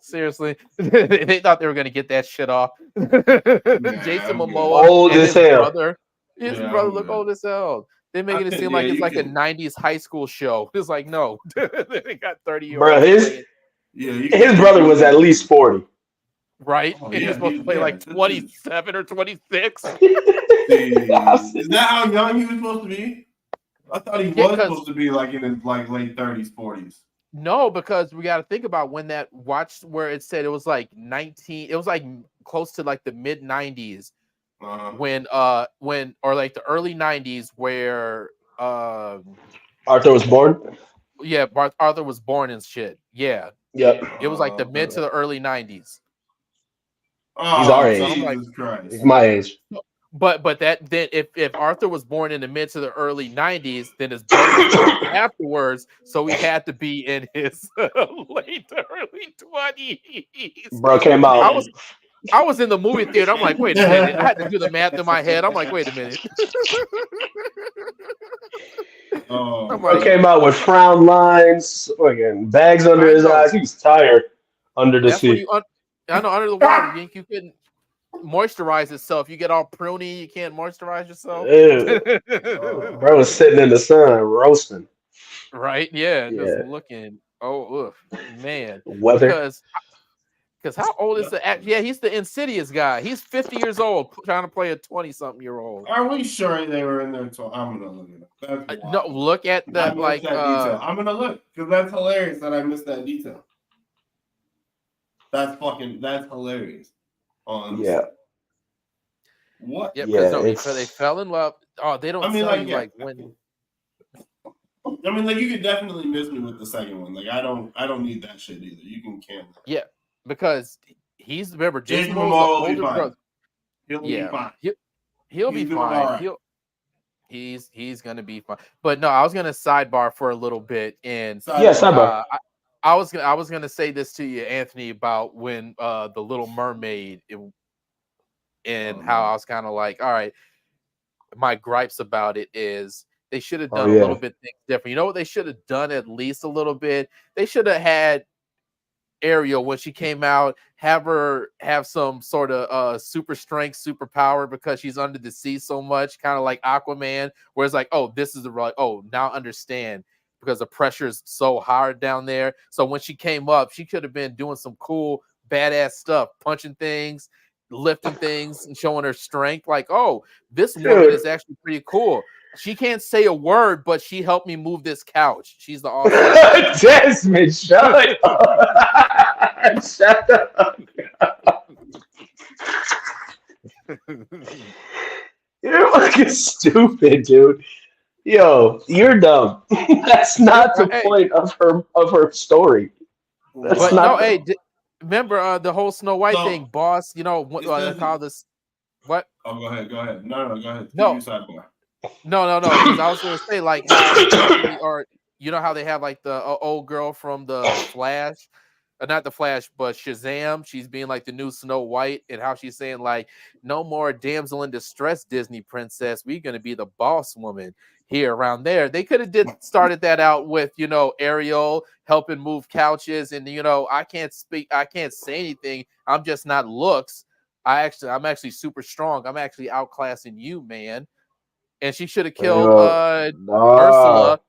Seriously, they thought they were gonna get that shit off. Jason Momoa, old as hell. His brother look old as hell. They're making it seem like it's like a 90s high school show. It's like, no, they got 30-year-olds. Bro, his brother was at least 40. Right? And he was supposed to play like 27 or 26. Is that how young he was supposed to be? I thought he was supposed to be like in his like late 30s, 40s. No, because we got to think about when that watched where it said it was like 19, it was like close to like the mid 90s. When or like the early 90s where Arthur was born. Yeah, Arthur was born and shit. Yeah. Yep. It was like the mid to the early 90s. He's our age. He's my age. But that then if Arthur was born in the mid to the early 90s, then his brother was born afterwards, so he had to be in his late to early 20s. Bro came out. I was in the movie theater. I'm like, wait a minute. I had to do the math in my head. I'm like, wait a minute. Bro came out with frown lines, again, bags under his eyes. He was tired under the sea. I know, under the water, you couldn't moisturize itself. You get all pruny, you can't moisturize yourself. Bro was sitting in the sun roasting. Right? Yeah. Just looking. Oh, man. Weather. Because how old is the actor? Yeah, he's the Insidious guy. He's 50 years old, trying to play a 20-something-year-old. Are we sure they were in there? I'm gonna look it up. No, look at that. Like, detail. I'm gonna look because that's hilarious that I missed that detail. That's hilarious. What? Yeah, because they fell in love. Oh, they don't tell you like when. I mean, like you could definitely miss me with the second one. Like I don't need that shit either. You can cancel. Yeah, because he's Jason Momoa will be fine. Brother. He'll be fine. He'll be fine. Right. He's gonna be fine. But no, I was gonna sidebar for a little bit and sidebar. I was gonna say this to you, Anthony, about when the Little Mermaid and how I was kind of like, all right, my gripes about it is they should have done a little bit things different. You know what they should have done at least a little bit? They should have had Ariel when she came out, have her have some sort of super strength, superpower because she's under the sea so much, kind of like Aquaman, where it's like, oh, this is the right. Oh, now I understand because the pressure is so hard down there. So when she came up, she could have been doing some cool, badass stuff, punching things, lifting things, and showing her strength. Like, oh, this woman is actually pretty cool. She can't say a word, but she helped me move this couch. She's the awesome. Desmond, shut up. Shut up. You're fucking stupid, dude. Yo, you're dumb. That's not the point of her story. That's but not no, hey, remember the whole Snow White thing, boss? You know what they call this? What? Oh, go ahead. No, go ahead. No, because I was going to say like how, or you know how they have like the old girl from the Flash, not the Flash, but Shazam. She's being like the new Snow White, and how she's saying like, no more damsel in distress, Disney princess. We're going to be the boss woman here around there. They could have started that out with, you know, Ariel helping move couches, and you know, I can't speak, I can't say anything. I'm just not looks. I'm actually super strong. I'm actually outclassing you, man. And she should have killed Ursula.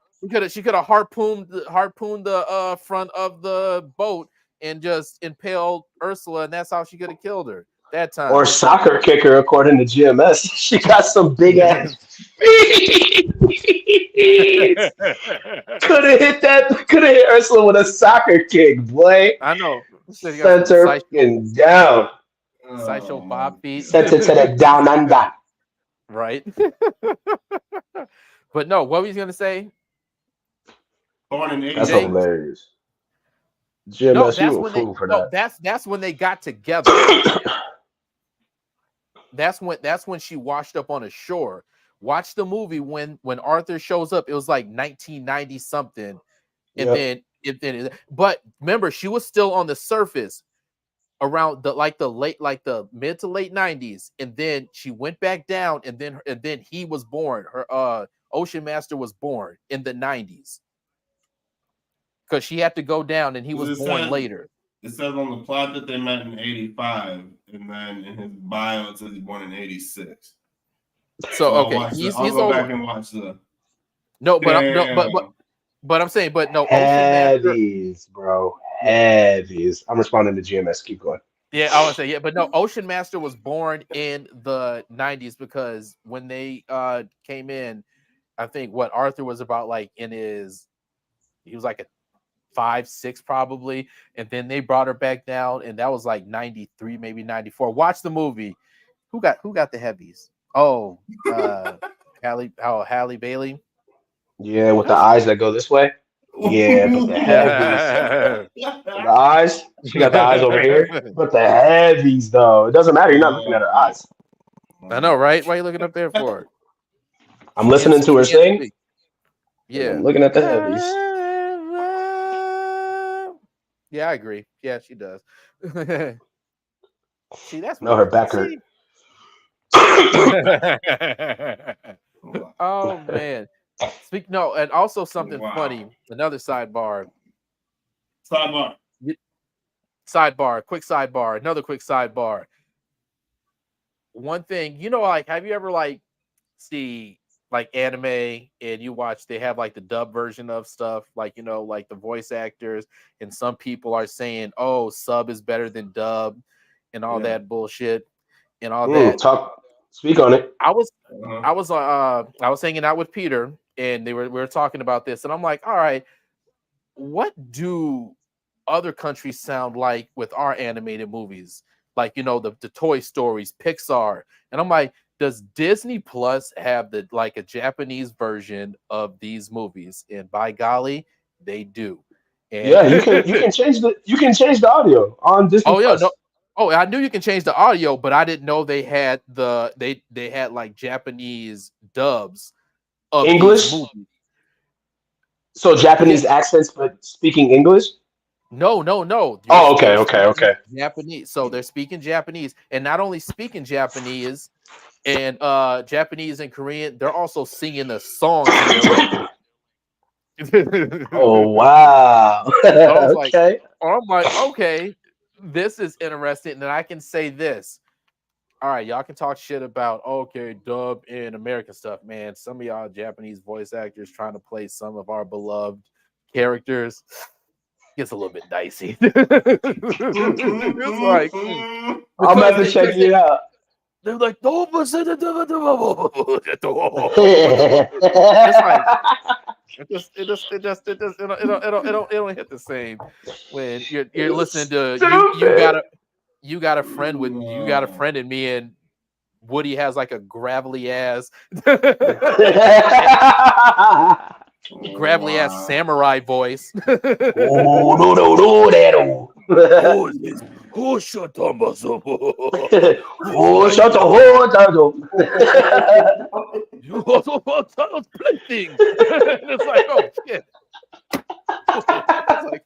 She could have harpooned the front of the boat and just impaled Ursula, and that's how she could have killed her that time. Or soccer kicker, according to GMS. She got some big ass feet. Could have hit Ursula with a soccer kick, boy. I know. Sent her fucking down. Sideshow Bob feet. Sent it to the down under. Right. But no, what were you gonna say? Born in 88. That's hilarious. GMS, you a fool for that. That's when they got together. That's when she washed up on a shore. Watch the movie when Arthur shows up. It was like 1990 something, and then but remember, she was still on the surface around the mid to late 90s, and then she went back down, and then he was born. Her Ocean Master was born in the 90s because she had to go down, and he was born later. It says on the plot that they met in 85, and then in his bio it says he's born in 86. So okay, I'll go back and watch the. No, but I'm saying, but no. Heavies, bro. Heavies. I'm responding to GMS. Keep going. Yeah, I would say but no. Ocean Master was born in the 90s because when they came in, I think what Arthur was about like he was like a 5, 6 probably, and then they brought her back down, and that was like 93, maybe 94. Watch the movie. Who got the heavies? Oh, Halle Bailey. Yeah, with the eyes that go this way. Yeah, but the heavies. The eyes. She got the eyes over here. But the heavies, though. It doesn't matter. You're not looking at her eyes. I know, right? Why are you looking up there for? I'm listening to her sing. Yeah. I'm looking at the heavies. Yeah, I agree. Yeah, she does. See, that's no, her back hurt. Oh man. And also something funny. Another sidebar. Quick sidebar. Another quick sidebar. One thing, you know, like, have you ever like see like anime and you watch? They have like the dub version of stuff, like, you know, like the voice actors, and some people are saying, "Oh, sub is better than dub," and all that bullshit and all that. Speak on it. I was hanging out with Peter, and we were talking about this, and I'm like, all right, what do other countries sound like with our animated movies? Like, you know, the Toy Stories, Pixar. And I'm like, does Disney Plus have a Japanese version of these movies? And by golly, they do. And yeah, you can change the audio on Disney Plus. No. Oh, I knew you can change the audio, but I didn't know they had they had like Japanese dubs of English movies. So Japanese accents, but speaking English? No. Oh, okay. Japanese. So they're speaking Japanese, and not only speaking Japanese and Japanese and Korean, they're also singing the songs in their language. Oh wow. So I was like, Okay. I'm like, okay, this is interesting, and I can say this. All right, y'all can talk shit about okay, dub and American stuff, man. Some of y'all Japanese voice actors trying to play some of our beloved characters gets a little bit dicey. It's like I'm because about to check it out. they're like, it's like it don't hit the same when you're listening to Stupid. you got a friend with you got a friend in me and Woody has like a gravelly ass samurai voice. Oh no no no Who no! is this? Who shut up? Oh shut the whole down! You also play things. It's like, oh shit. It's like,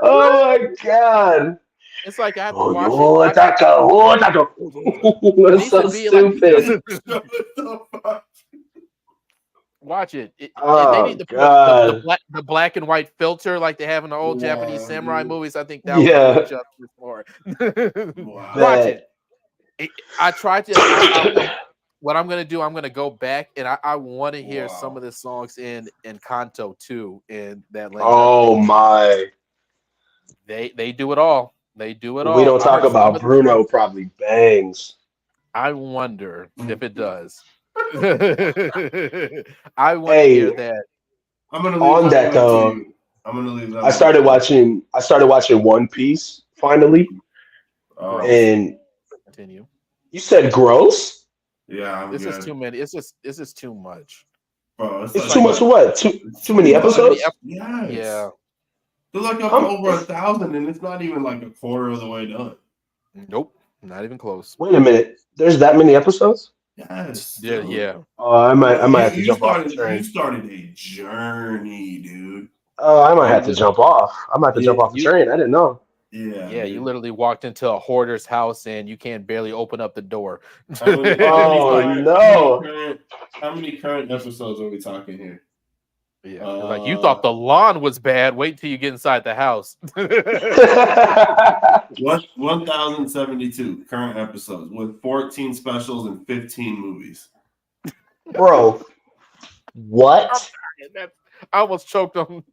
Oh my god! it's like I have to Oh watch it. no, attack! Oh attack! It That's needs to so be like stupid. watch it. They Oh need to put god! the black and white filter like they have in the old Japanese samurai movies. I think that would do Yeah, it justice more. Watch that. it. I tried to. What I'm gonna do, I'm gonna go back and I want to hear some of the songs in Kanto too. In that language, Oh my! they do it all. They do it We all. don't I talk heard some about of the songs. Bruno. Probably bangs. I wonder if it does. I want to hear Hey, that. I'm gonna leave on that that one up to though, you. I'm gonna leave that I one up started to you. watching. I started watching One Piece finally, Gross. and Continue. you said gross. Yeah, I'm This is good. too many. It's just too much. Bro, It's It's too like much. what? For what? Too many It's too many. episodes. Yes. Yeah. They're like up to I'm, over 1,000, and it's not even like a quarter of the way done. Nope. Not even close. wait a minute. There's that many episodes? Yes. Yeah. Dude. Yeah. I might have to You jump off the started. You train. started a journey, dude. I might have to You jump off. I might have to jump off the you train. I didn't know. Yeah, yeah. You dude. literally walked into a hoarder's house and you can't barely open up the door. How many, It's Oh like no. how many current episodes are we talking here? yeah. It's like you thought the lawn was bad. Wait till you get inside the house. 1,072 current episodes with 14 specials and 15 movies. Bro, what? I almost choked on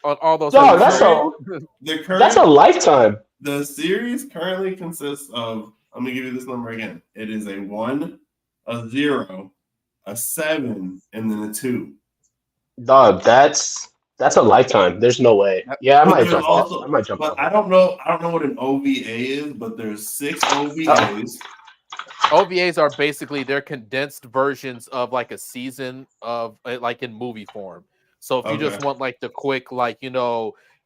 all those. Dog, that's a lifetime. The series currently consists of. Let me give you this number again. It is a 1, a 0, a 7, and then a 2. Dog, that's a lifetime. There's no way. Yeah, I But might there's jump also, off. I might jump but off. I don't know what an OVA is, but there's 6 OVAs. OVAs are basically they're condensed versions of like a season of like in movie form. So if you just want like the quick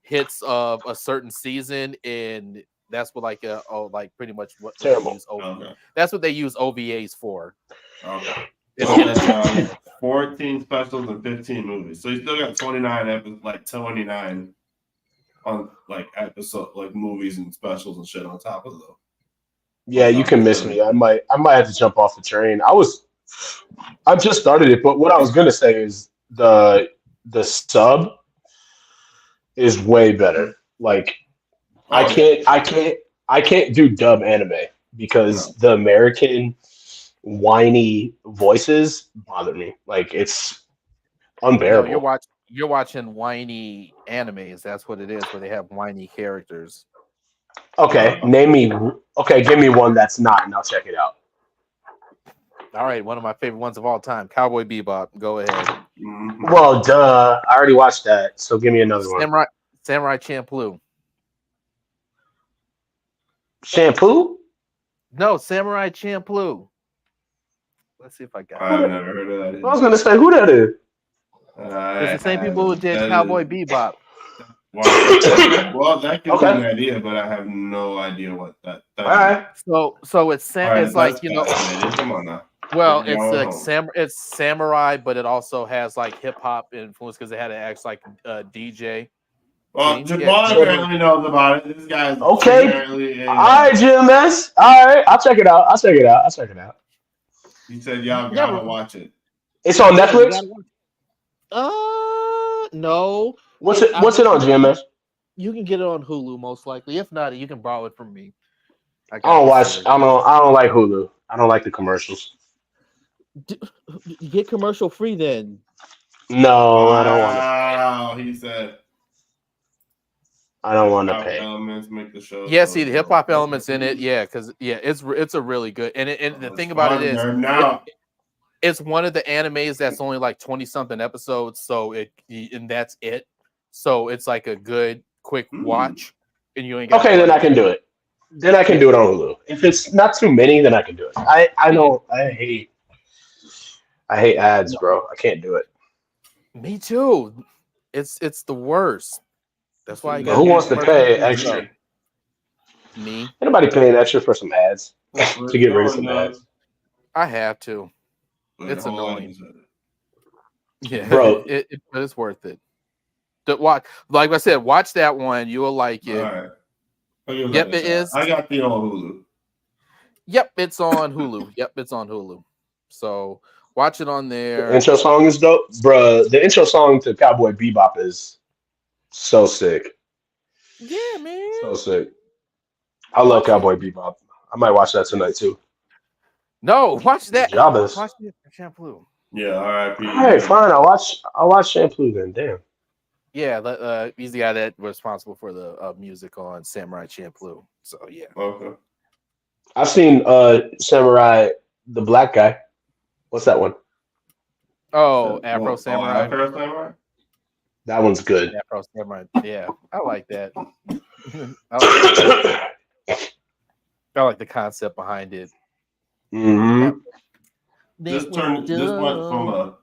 hits of a certain season, and that's what like pretty much what they use that's what they use OVAs for. Okay. It's 14 specials and 15 movies. So you still got 29 episodes, like 29 on like episode like movies and specials and shit on top of them. Yeah, you can miss me. I might have to jump off the train. I just started it, but what I was gonna say is the sub is way better. Like I can't do dub anime because the American whiny voices bother me. Like it's unbearable. No, you're watching whiny animes. That's what it is, where they have whiny characters. Okay, give me one that's not, and I'll check it out. All right, one of my favorite ones of all time, Cowboy Bebop. Go ahead. Well, duh, I already watched that, so give me another one. Samurai Champloo. Shampoo? No, Samurai Champloo. Let's see if I got it. I've never heard of that. I was gonna say who that is. It's the same people who did Cowboy Bebop. Wow. Well, that gives me an idea, but I have no idea what that. All right. So it's like Come on now. Well, it's samurai, but it also has like hip hop influence because they had to act like DJ. Well, Jamal apparently knows about it. This guy's okay. All right, GMS. All right, I'll check it out. He said y'all gotta watch it. It's on Netflix. No. What's it on, GMS? You can get it on Hulu most likely. If not, you can borrow it from me. I don't like Hulu. I don't like the commercials. You get commercial free then. No, I don't want to. Wow, he said. I don't want to pay. Elements make the show. Yeah, see the hip hop elements in it. Yeah, because it's a really good. And the thing about it is, it's one of the animes that's only like 20-something episodes. So and that's it. So it's like a good quick watch. And you ain't got then I can do it. Then I can do it on Hulu. If it's not too many, then I can do it. I hate ads, bro. I can't do it. Me too. It's the worst. That's why who wants to pay extra? Me. Anybody paying extra for some ads to get rid of some ads? I have to. It's annoying. Yeah, bro. It's worth it. Watch, like I said, watch that one. You will like it. All right. Yep, it is. I got the on Hulu. Yep, it's on Hulu. Yep, it's on Hulu. So watch it on there. The intro song is dope, bro. The intro song to Cowboy Bebop is so sick. Yeah, man. So sick. I love Cowboy Bebop. I might watch that tonight too. No, watch that. Jabba's. Watch Shampoo. Yeah, R.I.P. All right, fine. I'll watch Shampoo then. Damn. Yeah, he's the guy that was responsible for the music on Samurai Champloo. So yeah. Okay. I've seen Samurai, the black guy. What's that one? Oh, Afro Samurai. Afro Samurai. That one's good. Afro Samurai. Yeah, I like that. I like the concept behind it. Mm-hmm. This went from a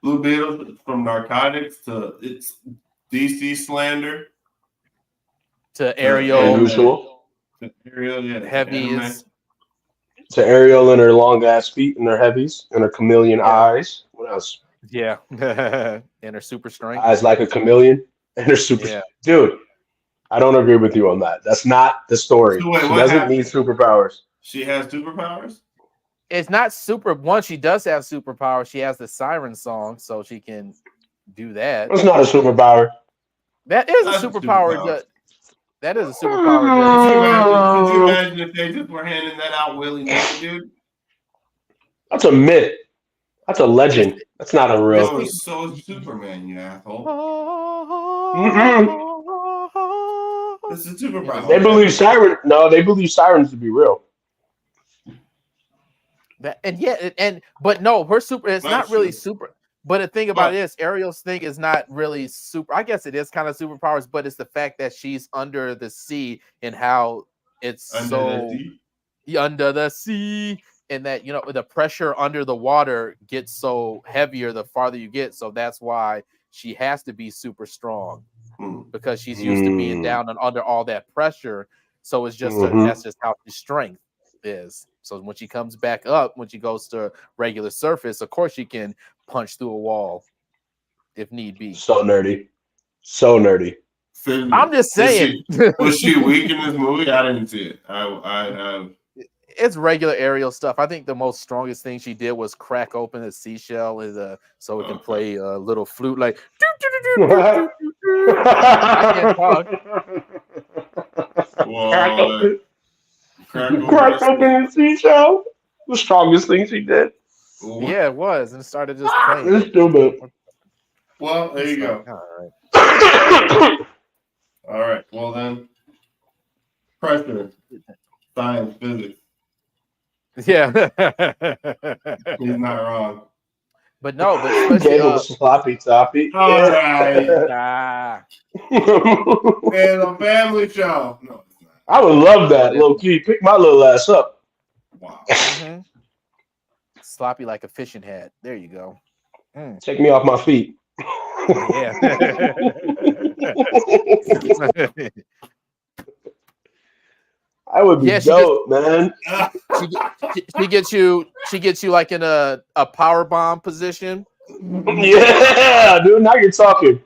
Blue Beetle from narcotics to it's DC slander to Ariel. Unusual. To Ariel, yeah. Heavies. To Ariel and her long ass feet and her heavies and her chameleon eyes. What else? Yeah. And her super strength. Eyes like a chameleon and her super. Dude, I don't agree with you on that. That's not the story. So wait, she doesn't need superpowers. She has superpowers? It's not super. One, she does have superpowers. She has the siren song, so she can do that. It's not a superpower. That is a superpower. That is a superpower. Could you imagine if they just were handing that out willy-nilly, dude? That's a myth. That's a legend. That's not a real. So is Superman, you asshole. It's a superpower. They believe siren. No, they believe sirens to be real. But no, her super. It's not really super. But the thing about it is, Ariel's thing is not really super. I guess it is kind of superpowers, but it's the fact that she's under the sea and how it's under the sea, and that the pressure under the water gets so heavier the farther you get. So that's why she has to be super strong because she's used to being down and under all that pressure. So it's just that's just how her strength is. So when she comes back up, when she goes to regular surface, of course she can punch through a wall if need be. So nerdy. So nerdy. I'm just saying. Was she weak in this movie? I didn't see it. I have. It's regular Ariel stuff. I think the most strongest thing she did was crack open a seashell so it can play a little flute like. I can't talk. Whoa. Crack open the seashell. The strongest thing she did. Yeah, it was, and it started just playing. It's stupid. Well, there you go. All right. Well then, pressure, science, physics. Yeah, he's not wrong. But no, but sloppy toppy. All right. It's a family show. No, it's not. I would love that, low key. Pick my little ass up. Wow. Sloppy like a fishing hat. There you go. Take me off my feet. Yeah. I would be dope, man. She gets you like in a power bomb position. Yeah, dude. Now you're talking.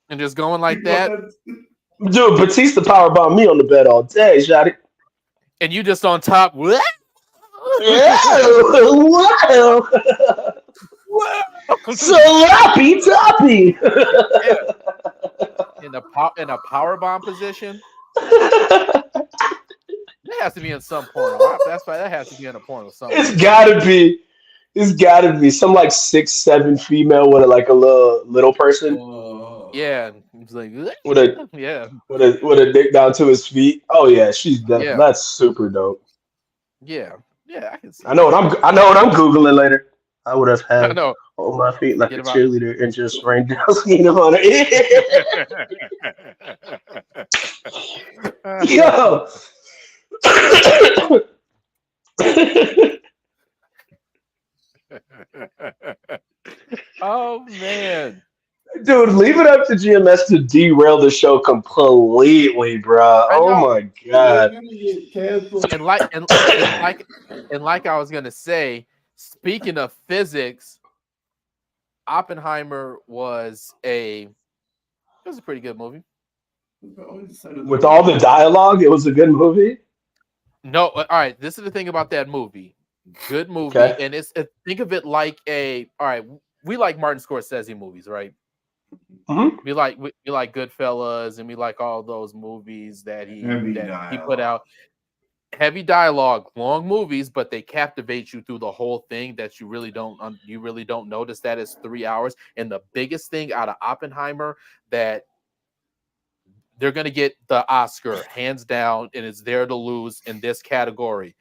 And just going like that. Dude, Batista power bomb me on the bed all day, shot it. And you just on top. What? Yeah. Sloppy toppy. In a power bomb position. That has to be in some porno. That's why that has to be in a porno somewhere. It's gotta be. It's gotta be some like 6'7" female with like a little person Yeah, it's like with a yeah, with a dick down to his feet. Oh yeah, yeah, that's super dope. yeah, yeah. I can see I know that. I know what I'm googling later. I would have I had know. hold my feet like Forget a about. cheerleader and just rain down skin on it. Yo. Oh man. Dude, leave it up to GMS to derail the show completely, bro. I Oh know. my god. And like I was gonna say, speaking of physics, Oppenheimer was a pretty good movie. With all the dialogue, it was a good movie. No, all right. This is the thing about that movie. Good movie, Okay. and think of it like all right. We like Martin Scorsese movies, right? Hmm. We like Goodfellas, and we like all those movies that he put out. Heavy dialogue, long movies, but they captivate you through the whole thing. That you really don't notice that it's 3 hours. And the biggest thing out of Oppenheimer that they're going to get the Oscar hands down, and it's there to lose in this category.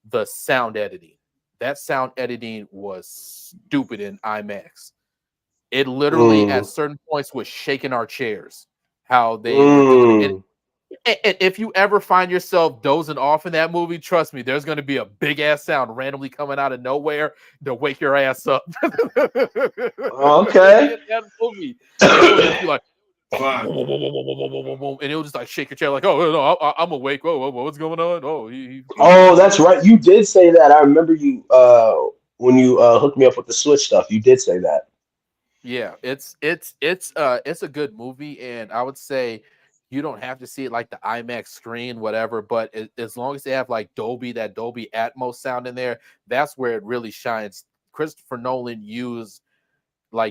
The sound editing. That sound editing was stupid in IMAX. It literally at Mm. certain points was shaking our chairs. How they were doing it. Mm. And if you ever find yourself dozing off in that movie, trust me, there's going to be a big ass sound randomly coming out of nowhere to wake your ass up. Okay. In that movie, it'll just be like, and it'll just like shake your chair, like, oh no, I'm awake. Whoa, what's going on? Oh, Oh, that's right. You did say that. I remember you when you hooked me up with the Switch stuff. You did say that. yeah, it's a good movie, and I would say you don't have to see it like the IMAX screen, whatever. But as long as they have like that Dolby Atmos sound in there, that's where it really shines. Christopher Nolan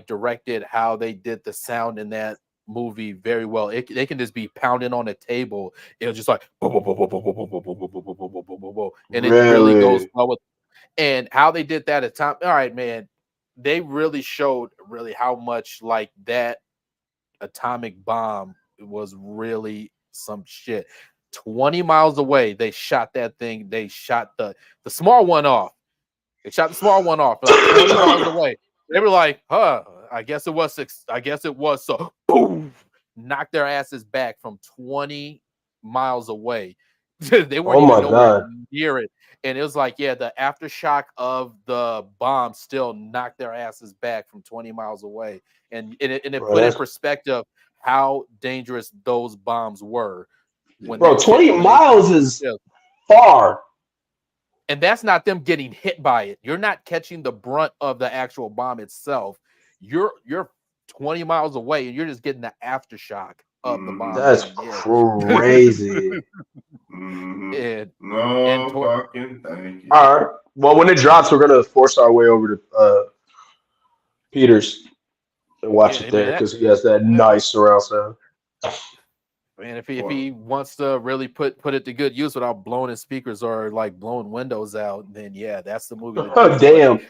directed how they did the sound in that movie very well. They can just be pounding on a table. It'll just like and it really goes Really? well with and how they did that at time. All right, man. They really showed really how much like that atomic bomb was really some shit. 20 miles away, they shot that thing. They shot the small one off. They shot the small one off like 20 miles away. They were like, I guess it was six. I guess it was so boom, knocked their asses back from 20 miles away. They weren't Oh even my nowhere god. near it. And it was like, yeah, the aftershock of the bomb still knocked their asses back from 20 miles away. And it Bro, put in that's perspective how dangerous those bombs were when 20 they hit. miles is Yeah. far. And that's not them getting hit by it. You're not catching the brunt of the actual bomb itself. You're 20 miles away and you're just getting the aftershock of the bomb That's being hit. crazy. And Fucking thank you. All right. Well, when it drops, we're gonna force our way over to Peter's and watch it there because he has that nice surround sound. Man, if he wants to really put it to good use without blowing his speakers or like blowing windows out, then yeah, that's the movie to do. Oh damn.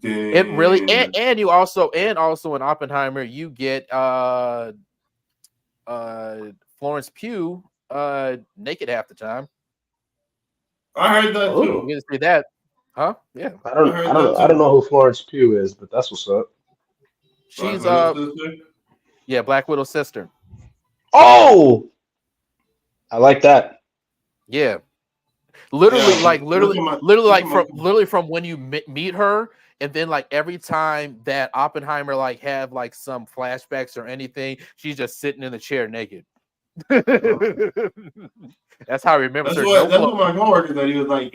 It really and you also in Oppenheimer you get Florence Pugh naked half the time. I heard that too. You get to see that, huh? Yeah. I don't know who Florence Pugh is, but that's what's up. She's Black Widow's sister. Oh, I like that. Yeah. Literally from when you meet her, and then like every time that Oppenheimer like have like some flashbacks or anything, she's just sitting in the chair naked. That's how I remember her. That's what my coworker said. He was like,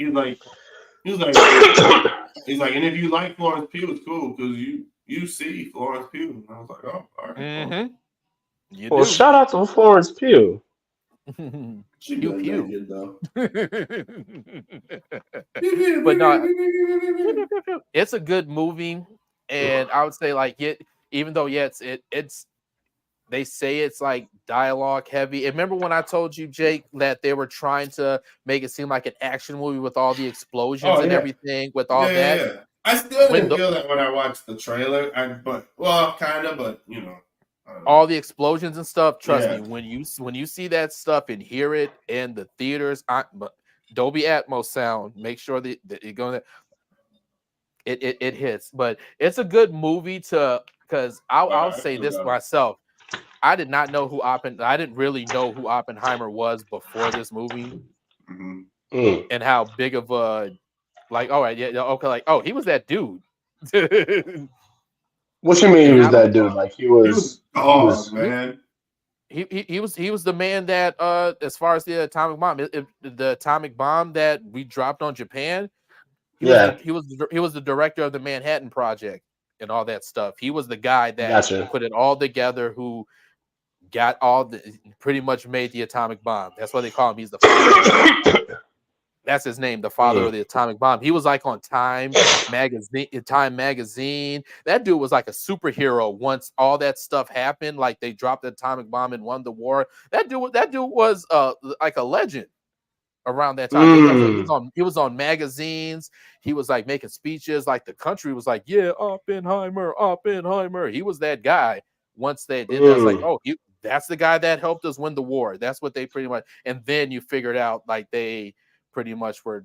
and if you like Florence Pugh, it's cool because you see Florence Pugh. And I was like, oh, all right. Mm-hmm. Well, shout out to Florence Pugh. She Pew though. But no, it's a good movie, And I would say like even though it's they say it's like dialogue heavy. And remember when I told you, Jake, that they were trying to make it seem like an action movie with all the explosions and everything, with all that. Yeah. I still didn't feel that when I watched the trailer. Kind of, but you know. All the explosions and stuff. Trust me, when you see that stuff and hear it in the theaters, Dolby Atmos sound, make sure that it goes. It hits, but it's a good movie because I'll say this myself. I did not know who I didn't really know who Oppenheimer was before this movie, and how big of a he was that dude. What you mean he was that dude? Like he was man. He was the man that as far as the atomic bomb, the atomic bomb that we dropped on Japan. He was the director of the Manhattan Project and all that stuff. He was the guy that put it all together, who got pretty much made the atomic bomb. That's what they call him. He's the father. That's his name, the father of the atomic bomb. He was like on Time magazine. That dude was like a superhero once all that stuff happened. Like they dropped the atomic bomb and won the war. That dude was like a legend around that time. He was on magazines. He was like making speeches. Like the country was like, yeah, Oppenheimer. He was that guy. Once they did that, it's like, that's the guy that helped us win the war. That's what they pretty much. And then you figured out like they pretty much were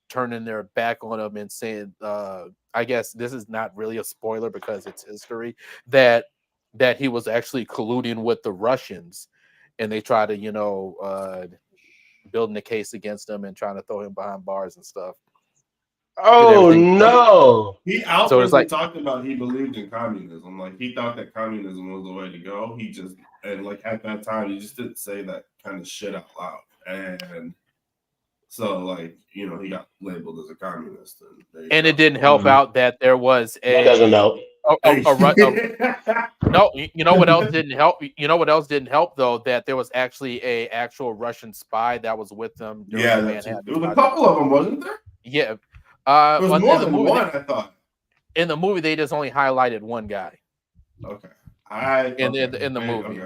turning their back on him and saying, I guess this is not really a spoiler because it's history, that he was actually colluding with the Russians, and they try to, building a case against him and trying to throw him behind bars and stuff. Oh no! He outwardly talked about he believed in communism. Like he thought that communism was the way to go. At that time, he just didn't say that kind of shit out loud. And so, he got labeled as a communist. And it didn't help out that there was that doesn't help. No, you know what else didn't help? You know what else didn't help though? That there was actually a actual Russian spy that was with them. Yeah, Manhattan. It was a couple of them, wasn't there? Yeah, it was more than one. I thought in the movie they just only highlighted one guy. Okay, in the movie.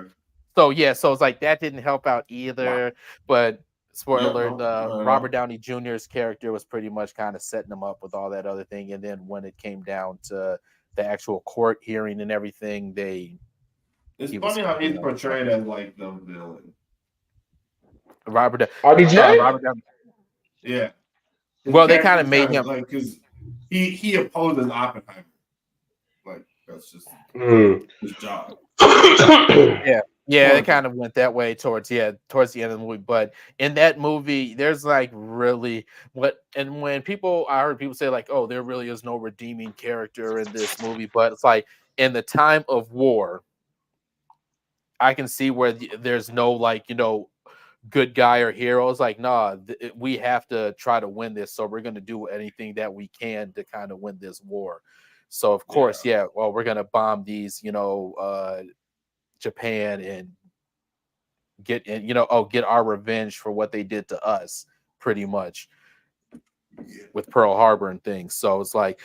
Okay. So it's like that didn't help out either. Wow. But spoiler alert, Robert Downey Jr.'s character was pretty much kind of setting him up with all that other thing, and then when it came down to the actual court hearing and everything, it's funny how he's portrayed as like the villain. RDJ? Yeah. Well, they kind of made him like because he opposes Oppenheimer. Like that's just his job. Yeah, it kind of went that way towards the end of the movie. But in that movie, there's like really I heard people say like, oh, there really is no redeeming character in this movie. But it's like in the time of war, I can see where there's no good guy or hero. It's like, nah, we have to try to win this. So we're going to do anything that we can to kind of win this war. So of course, we're going to bomb these, Japan and get our revenge for what they did to us, pretty much with Pearl Harbor and things. So it's like,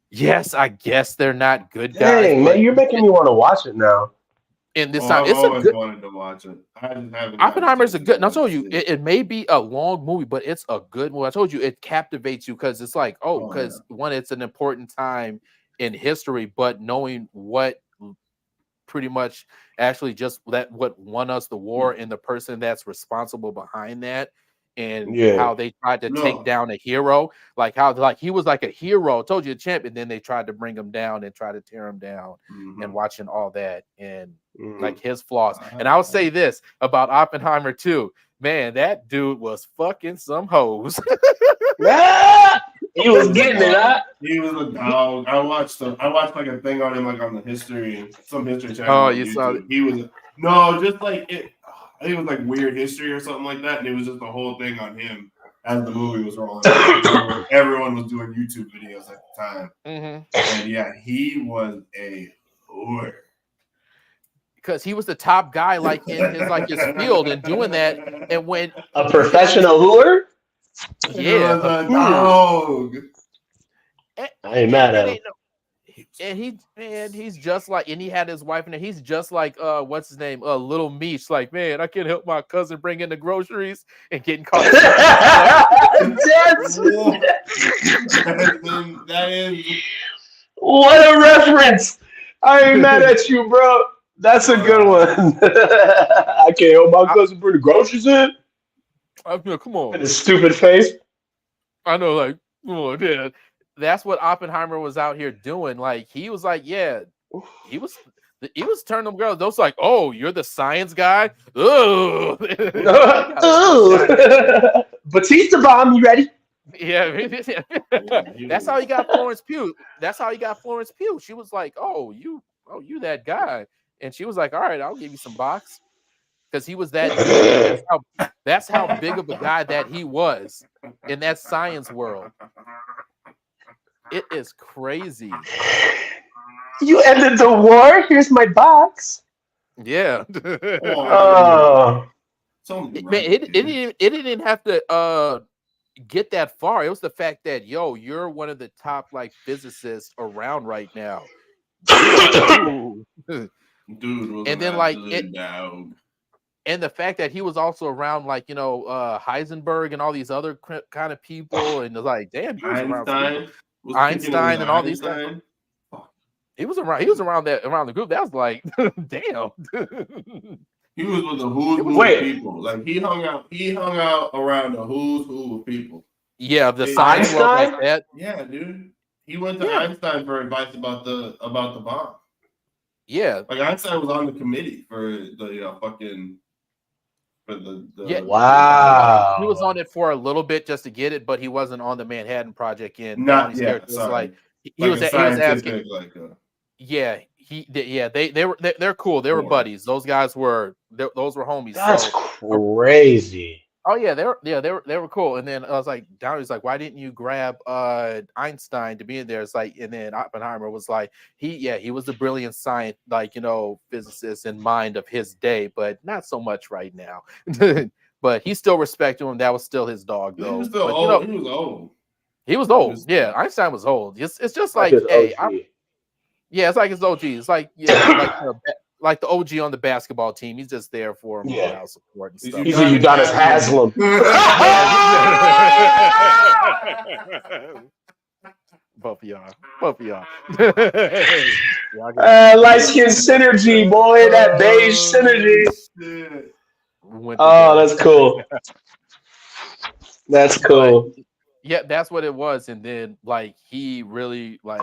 yes, I guess they're not good guys. Dang, man, you're making me want to watch it now. And this time, it's always wanted to watch it. I just haven't. Oppenheimer's a good. And I told you, it may be a long movie, but it's a good movie. I told you, it captivates you because it's like, one, it's an important time in history, but knowing what pretty much actually just what won us the war and the person that's responsible behind that, and how they tried to take down a hero, like how he was like a hero. I told you, a champ, and then they tried to bring him down and try to tear him down, and watching all that and like his flaws. And I'll say this about Oppenheimer too, man, that dude was fucking some hoes. He was getting it, huh? He was a dog. I watched like a thing on him, like on some history channel. Oh, you saw it? He was just like it. I think it was like Weird History or something like that, and it was just the whole thing on him as the movie was rolling. Everyone was doing YouTube videos at the time, and he was a whore. Because he was the top guy, like in his field, and doing that, and when a professional whore. Yeah, a dog. I ain't mad at him. he's just like, and he had his wife in there. He's just like what's his name? Little Meech. Like, man, I can't help my cousin bring in the groceries and getting caught. That is what a reference. I ain't mad at you, bro. That's a good one. I can't help my cousin bring the groceries in. Come on. And his stupid face. I know, like, oh, yeah. That's what Oppenheimer was out here doing. Like, he was like, yeah, he was turning them girls. Those like, oh, you're the science guy. Ugh. Batista bomb, you ready? Yeah, that's how he got Florence Pugh. She was like, oh, you that guy, and she was like, all right, I'll give you some box, because he was that dude. That's how big of a guy that he was in that science world. It is crazy. You ended the war. Here's my box. Yeah. Oh. It didn't have to get that far. It was the fact that, yo, you're one of the top like physicists around right now. Dude, and then like and the fact that he was also around like, you know, Heisenberg and all these other kind of people, and like, damn, he was Einstein and all these guys. He was around the group. That was like, damn. He was with the who's who of people. Like he hung out around the who's who of people. Yeah, the science world like that. Yeah, dude. He went to Einstein for advice about the bomb. Yeah. Like Einstein was on the committee for the fucking Wow. He was on it for a little bit just to get it, but he wasn't on the Manhattan Project in not yet. Like he was asking like they're cool. They were buddies. Those guys were those were homies. That's crazy. Oh yeah, they were cool. And then I was like, Downey's like, why didn't you grab Einstein to be in there? It's like, and then Oppenheimer was like, he was a brilliant science, like, you know, physicist in mind of his day, but not so much right now. But he still respected him. That was still his dog, though. He was still old. You know, he was old. Yeah, Einstein was old. It's just like, hey, it's like his OG. It's like, like the OG on the basketball team. He's just there for morale support and stuff. He's a Udonis Haslam. Both of y'all. Light skin synergy, boy. That beige synergy. Oh, that's cool. That's cool. Yeah, that's what it was. And then, like, he really, like,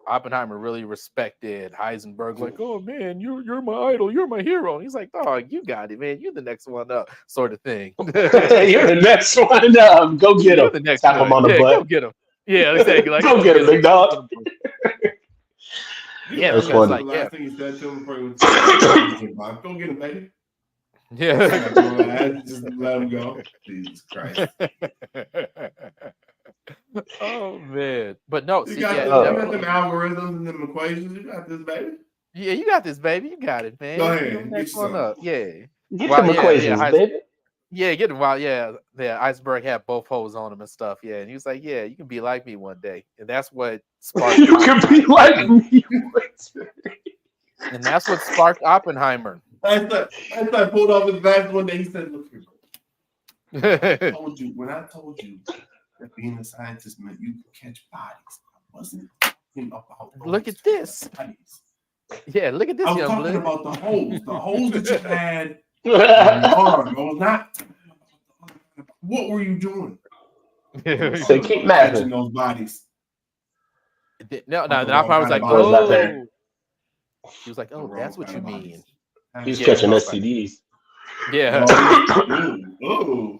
Oppenheimer really respected Heisenberg. Like, oh man, you're my idol, you're my hero. And he's like, dog, you got it, man. You're the next one up, sort of thing. You're the next one up. Go get him. Tap him on the butt. Go get him. Yeah, exactly. Like, go get him, big dog. Yeah, that's funny. Like, last thing he said to him before he went to go get him, baby. Yeah. Just let him go. Jesus Christ. Oh man. But no, you got them algorithms and them equations. You got this, baby. Yeah, you got this, baby. You got it, man. Go ahead. Next one up. Yeah. Get them equations, baby. Yeah, get him out. Yeah. Iceberg had both hoes on him and stuff. Yeah. And he was like, yeah, you can be like me one day. And that's what sparked You can be like me. And that's what sparked Oppenheimer. I pulled off his back one day. He said, look here, when I told you that being a scientist meant you could catch bodies, I wasn't talking about look at this. Bodies. Yeah, look at this. I was talking about the holes that you had So what were you doing? keep matching those bodies. No, then I was like, oh. He was like, oh, that's what you mean. He's catching STDs. Yeah. Oh.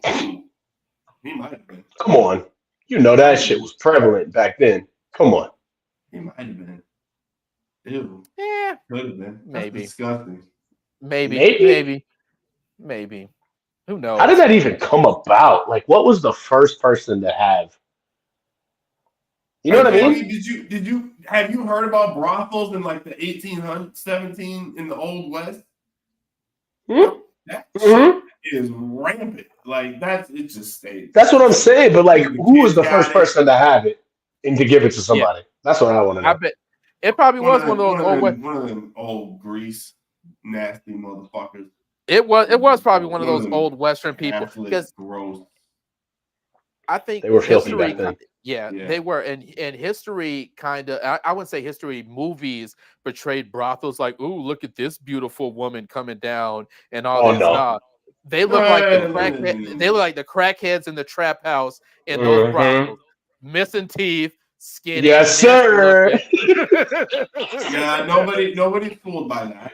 He might have been. Come on. You know that shit was prevalent back then. Come on. He might have been. Ew. Yeah. Could have been. Maybe. That's disgusting. Maybe. Who knows? How did that even come about? Like, what was the first person to have? You know what I mean? Have you heard about brothels in like the 1800s, 17 in the Old West? Mm-hmm. That shit is rampant. Like it just stays. That's what I'm saying. But like, who was the first person to have it and to give it to somebody? Yeah. That's what I want to know. It probably was one of those old grease nasty motherfuckers. It was probably one of those old Western people because gross. I think they were filthy back then. Yeah, they were, and history kind of. I wouldn't say history. Movies portrayed brothels like, "Ooh, look at this beautiful woman coming down," and all this stuff. They look like they look like the crackheads in the trap house in those brothels, missing teeth, skinny. Yes, sir. Yeah, nobody's fooled by that.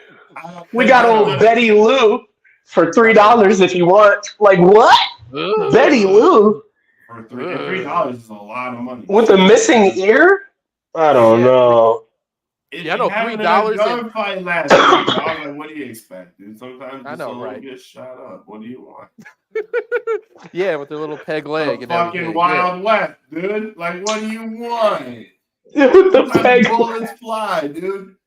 We got old Betty Lou for $3 if you want. Like what? Betty Lou. For $3 is a lot of money. With a missing ear? I don't know. I know $3. Gunfight last week, I was like, what do you expect, dude? Sometimes I know, right? Get shot up. What do you want? Yeah, with the little peg leg and fucking everything. Wild West, dude. Like, what do you want? With the peg bullets fly, dude.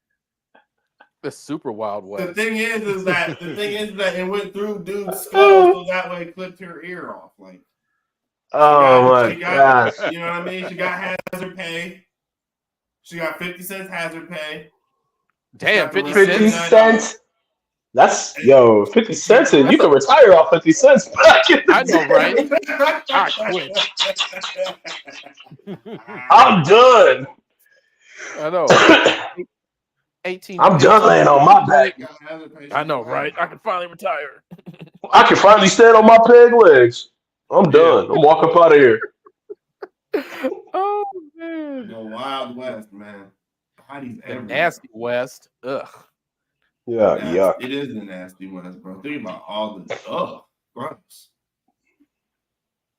The super Wild West. The thing is that it went through dude's skull, so that way it clipped her ear off. Like, my gosh. You know what I mean? She got hazard pay. She got 50 cents hazard pay. Damn, 50 cents. That's 50 cents, and you can retire off 50 cents. I know, right? I quit. I'm done. I know. 18. I'm done laying on my back. I know, right? I can finally retire. I can finally stand on my peg legs. I'm done. I'm walking up out of here. Oh man, the Wild West, man. Bodies the nasty West. Ugh. Yeah. It is the nasty West, bro. Think about all this. Ugh, gross.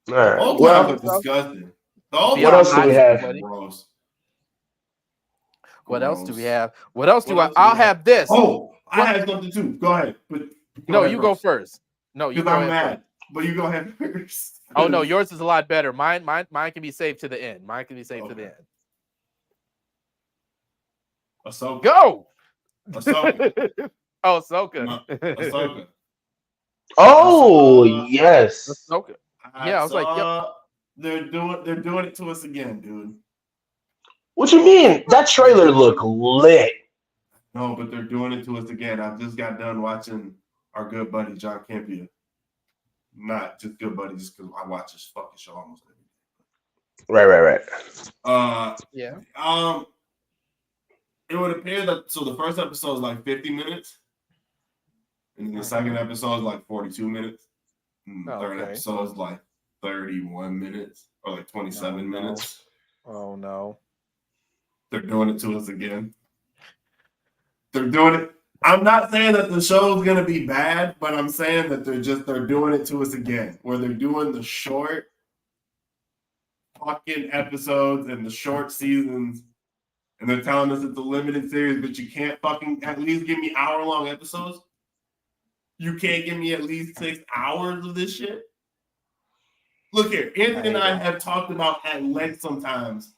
All right. Old times are disgusting. What else do we have? Gross. What else do we have? What else do I? I'll have this. Oh, I have something too. Go ahead. Go first. No, you go I'm ahead mad. first. But you go ahead first. Oh no, yours is a lot better. Mine can be saved to the end. To the end. Ahsoka. Go. Ahsoka. Oh, Ahsoka. No, Ahsoka. Oh yes. Ahsoka. Yeah, I was like, yep. They're doing it to us again, dude. What you mean? That trailer looked lit. No, but they're doing it to us again. I just got done watching our good buddy John Campia. Not just good buddy, just because I watch this fucking show almost every day. Right. Yeah. It would appear that the first episode is like 50 minutes, and the second episode is like 42 minutes. And the third episode is like 31 minutes or like 27 minutes. Oh no. They're doing it to us again. They're doing it. I'm not saying that the show's gonna be bad, but I'm saying that they're doing it to us again. Where they're doing the short fucking episodes and the short seasons, and they're telling us it's a limited series, but you can't fucking at least give me hour-long episodes. You can't give me at least 6 hours of this shit. Look here, Anthony and I have talked about at length sometimes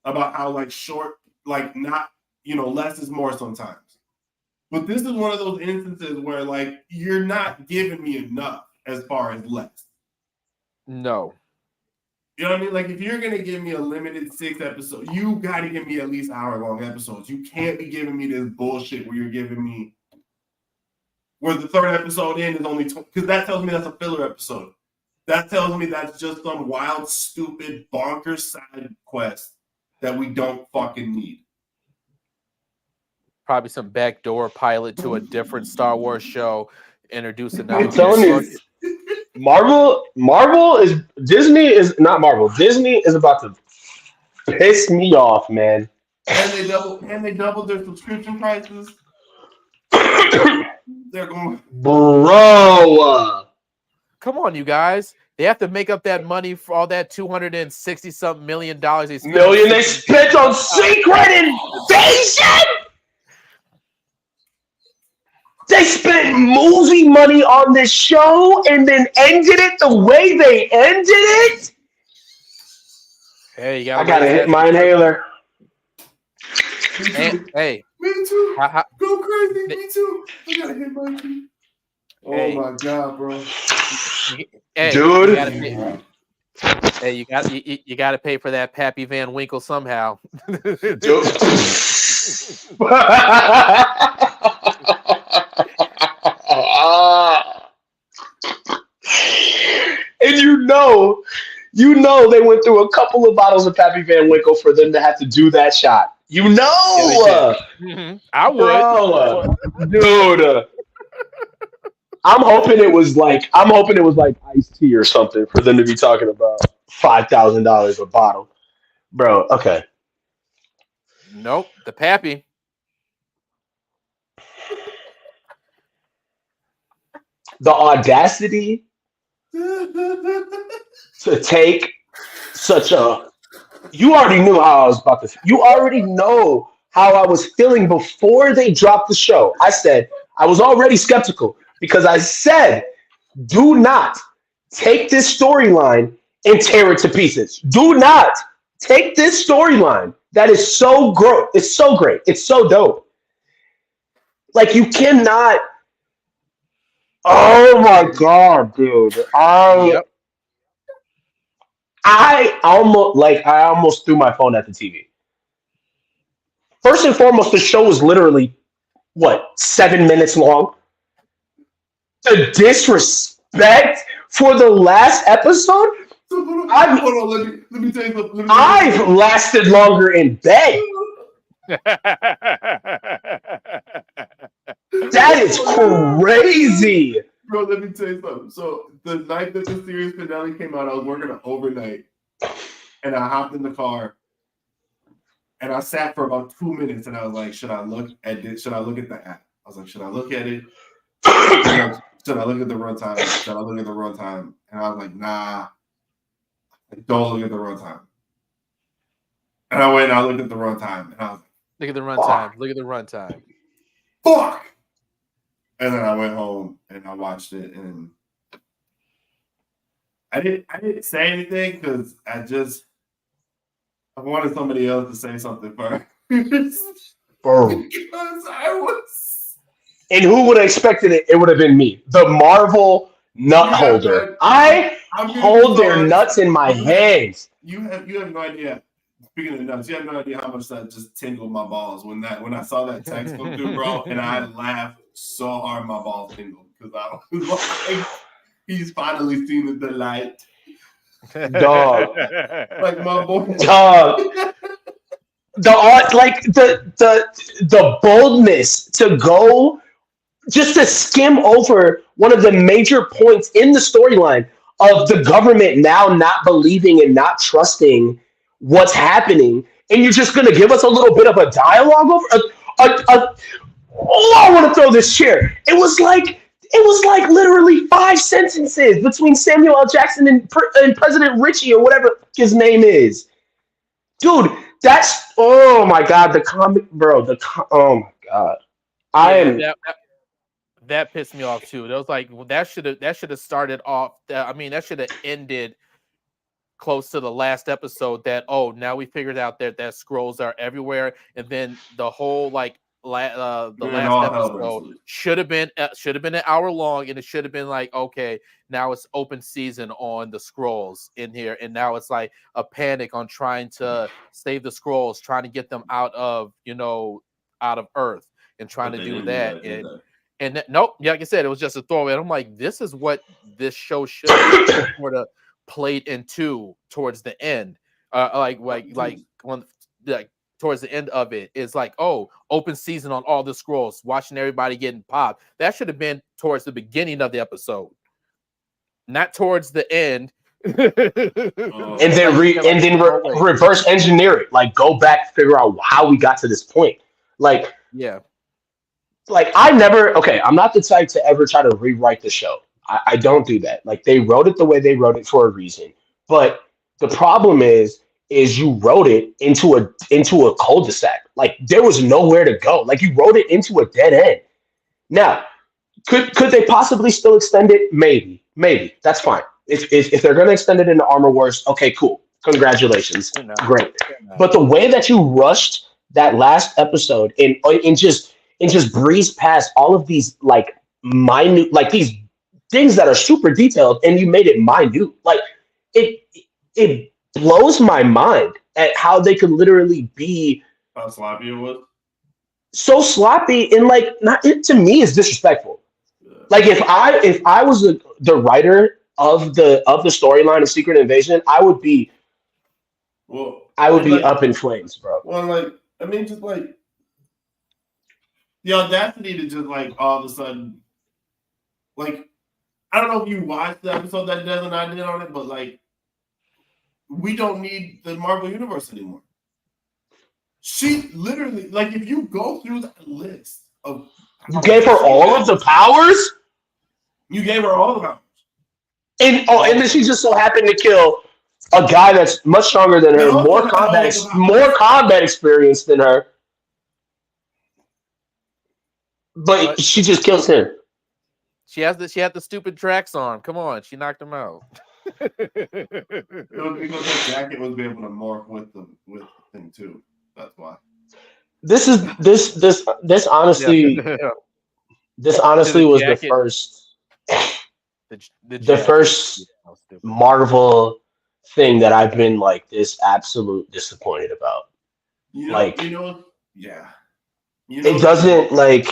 about how like short, like not, less is more sometimes. But this is one of those instances where like you're not giving me enough as far as less. No. You know what I mean? Like if you're gonna give me a limited 6 episodes, you gotta give me at least hour-long episodes. You can't be giving me this bullshit where you're giving me where the third episode in is only because that tells me that's a filler episode. That tells me that's just some wild, stupid, bonkers side quest that we don't fucking need. Probably some backdoor pilot to a different Star Wars show, introducing. I'm telling you, Disney is about to piss me off, man. And they doubled their subscription prices. They're going, bro. Come on, you guys. They have to make up that money for all that $260-something million they spent on Secret Invasion. They spent movie money on this show and then ended it the way they ended it. Hey, I gotta hit my inhaler. Hey, me too. Go crazy, me too. I gotta hit my too. Oh my god, bro. Hey, dude. You got to pay for that Pappy Van Winkle somehow. Dude. And you know they went through a couple of bottles of Pappy Van Winkle for them to have to do that shot. You know, I would, bro, dude. I'm hoping it was like iced tea or something for them to be talking about $5,000 a bottle, bro. Okay. Nope, the Pappy. The audacity to take such a. You already knew how I was about to. You already know how I was feeling before they dropped the show. I said I was already skeptical because I said, do not take this storyline and tear it to pieces. Do not take this storyline that is so great. It's so great. It's so dope. Like you cannot. Oh my god, dude! Yep. I almost threw my phone at the TV. First and foremost, the show was literally what 7 minutes long. The disrespect for the last episode. Hold on, let me tell you something. I've lasted longer in bed. That is crazy. Bro, let me tell you something. So the night that the series finale came out, I was working overnight, and I hopped in the car, and I sat for about 2 minutes, and I was like, should I look at the app? I was like, should I look at it? Should I look at the runtime? Should I look at the runtime? And I was like, nah, don't look at the runtime. And I went and I looked at the runtime, and I was like, look at the runtime. Look at the runtime. Fuck. And then I went home and I watched it, and I didn't say anything because I wanted somebody else to say something first. Bro. Because I was. And who would have expected it? It would have been me, the Marvel nut holder. I hold their nuts in my hands. You have no idea. Speaking of nuts, you have no idea how much that just tingled my balls when I saw that text come through, bro, and I laughed so hard my balls tingled because I was like, he's finally seen the light. Dog. Like my boy. Dog. The boldness to go just to skim over one of the major points in the storyline of the government now not believing and not trusting what's happening, and you're just going to give us a little bit of a dialogue over I want to throw this chair. It was like literally 5 sentences between Samuel L. Jackson and President Richie or whatever his name is. Dude, that's oh my god, the comic, bro. Oh my god, That pissed me off too. That was like that should have started off. That should have ended close to the last episode. That now we figured out that scrolls are everywhere, and then the whole last episode should have been an hour long, and it should have been like, okay, now it's open season on the scrolls in here, and now it's like a panic on trying to save the scrolls, trying to get them out of Earth, and trying to do that. Nope, like I said, it was just a throwaway. And I'm like, this is what this show should have sort of played into towards the end, towards the end of it is like, open season on all the scrolls, watching everybody getting popped. That should have been towards the beginning of the episode, not towards the end. And then reverse engineer it, like go back, figure out how we got to this point. Like, yeah. Like I'm not the type to ever try to rewrite the show. I don't do that. Like they wrote it the way they wrote it for a reason. But the problem is you wrote it into a cul-de-sac. Like there was nowhere to go. Like you wrote it into a dead end. Now, could they possibly still extend it? Maybe. That's fine. If they're gonna extend it into Armor Wars, okay, cool. Congratulations. Great. But the way that you rushed that last episode and just breeze past all of these like minute, like these things that are super detailed, and you made it minute. Like it blows my mind at how they could literally be. How sloppy it was. so sloppy and like not it to me is disrespectful. Like if I was the writer of the storyline of Secret Invasion, I would be like, up in flames, bro. Well, like I mean, just like the audacity to just like all of a sudden, like I don't know if you watched the episode that Des and I did on it, but like we don't need the Marvel Universe anymore. She literally, like, if you go through that list of, you gave her all of the powers. You gave her all the powers, and then she just so happened to kill a guy that's much stronger than her, more combat experience than her. But she just kills him. She had the stupid tracks on. Come on, she knocked him out. It was because her jacket was able to morph with the thing too. That's why. This honestly this honestly was the first the first Marvel thing that I've been like this absolute disappointed about. It doesn't like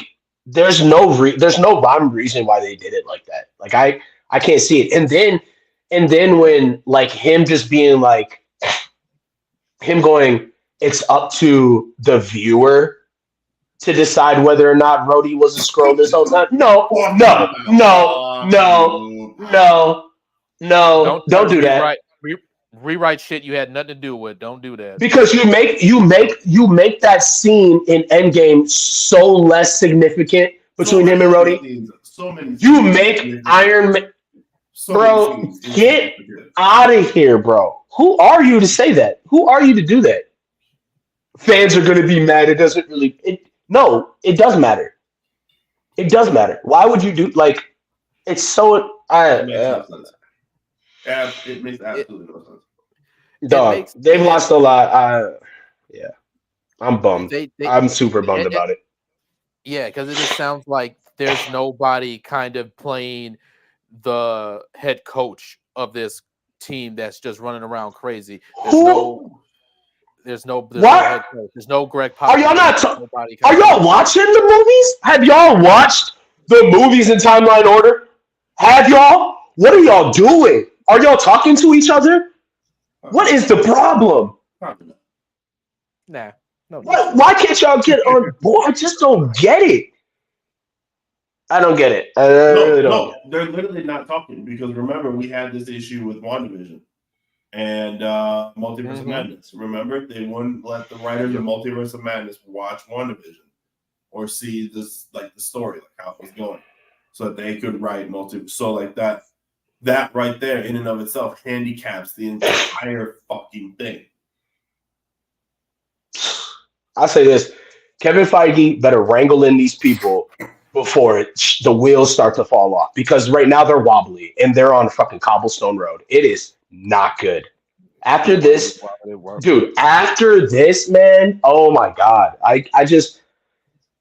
there's no rhyme reason why they did it like that. Like I can't see it. And then when like him just being like him going, it's up to the viewer to decide whether or not Rhodey was a Skrull this whole time. No. Don't do that. Rewrite shit you had nothing to do with. Don't do that. Because you make that scene in Endgame so less significant between him and Rhodey. You make Iron Man, bro. Get out of here, bro. Who are you to say that? Who are you to do that? Fans are going to be mad. It doesn't really. No, it does matter. It does matter. Why would you do like? It's so. It makes absolutely no sense. Dog, they've lost a lot. Yeah, I'm bummed. I'm super bummed about it. Yeah, because it just sounds like there's nobody kind of playing the head coach of this team that's just running around crazy. There's no head coach. There's no Greg Pop. Are y'all not? Are y'all watching the movies? Have y'all watched the movies in timeline order? Have y'all? What are y'all doing? Are y'all talking to each other? What is the problem? Nah. No. Why can't y'all get on board? I just don't get it. I don't get it. No, they're literally not talking because remember we had this issue with WandaVision and Multiverse of Madness. Remember, they wouldn't let the writers of Multiverse of Madness watch WandaVision or see this like the story, like how it was going, so that they could write So like that right there in and of itself handicaps the entire fucking thing. I'll say this: Kevin Feige better wrangle in these people before the wheels start to fall off, because right now they're wobbly and they're on a fucking cobblestone road. It is not good. After this, dude, man, oh my God.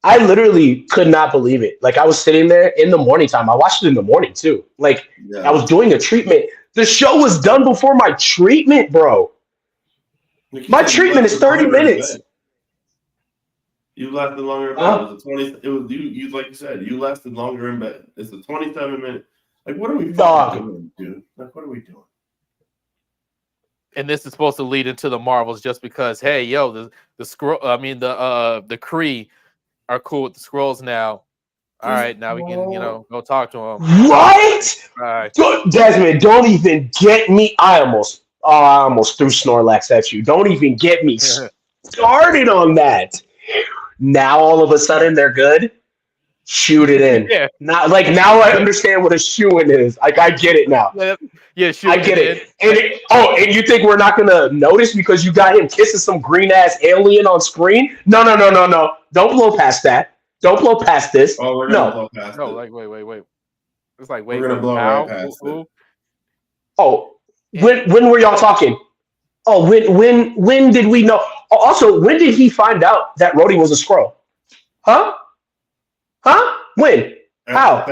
I literally could not believe it. Like I was sitting there in the morning time. I watched it in the morning too. Like I was doing a treatment. The show was done before my treatment, bro. My treatment is 30 minutes. You lasted longer in bed. It was 20. It was you like you said. You lasted longer in bed. It's a 27-minute. Like what are we doing, dude? Like what are we doing? And this is supposed to lead into the Marvels, just because hey, yo, the scroll. I mean the Kree are cool with the Skrulls now. All right, now we can go talk to them. Right? All right. Desmond, don't even get me. I almost threw Snorlax at you. Don't even get me started on that. Now all of a sudden they're good. Shoot it in. Yeah. Now I understand what a shoo-in is. Like I get it now. Yeah, I get it. And you think we're not gonna notice because you got him kissing some green ass alien on screen? No. Don't blow past that. Don't blow past this. Oh, we're gonna blow past it. No, like wait. It's like we're gonna blow right past it. Oh, when were y'all talking? Oh, when did we know? Also, when did he find out that Rhodey was a Skrull? Huh? When? How?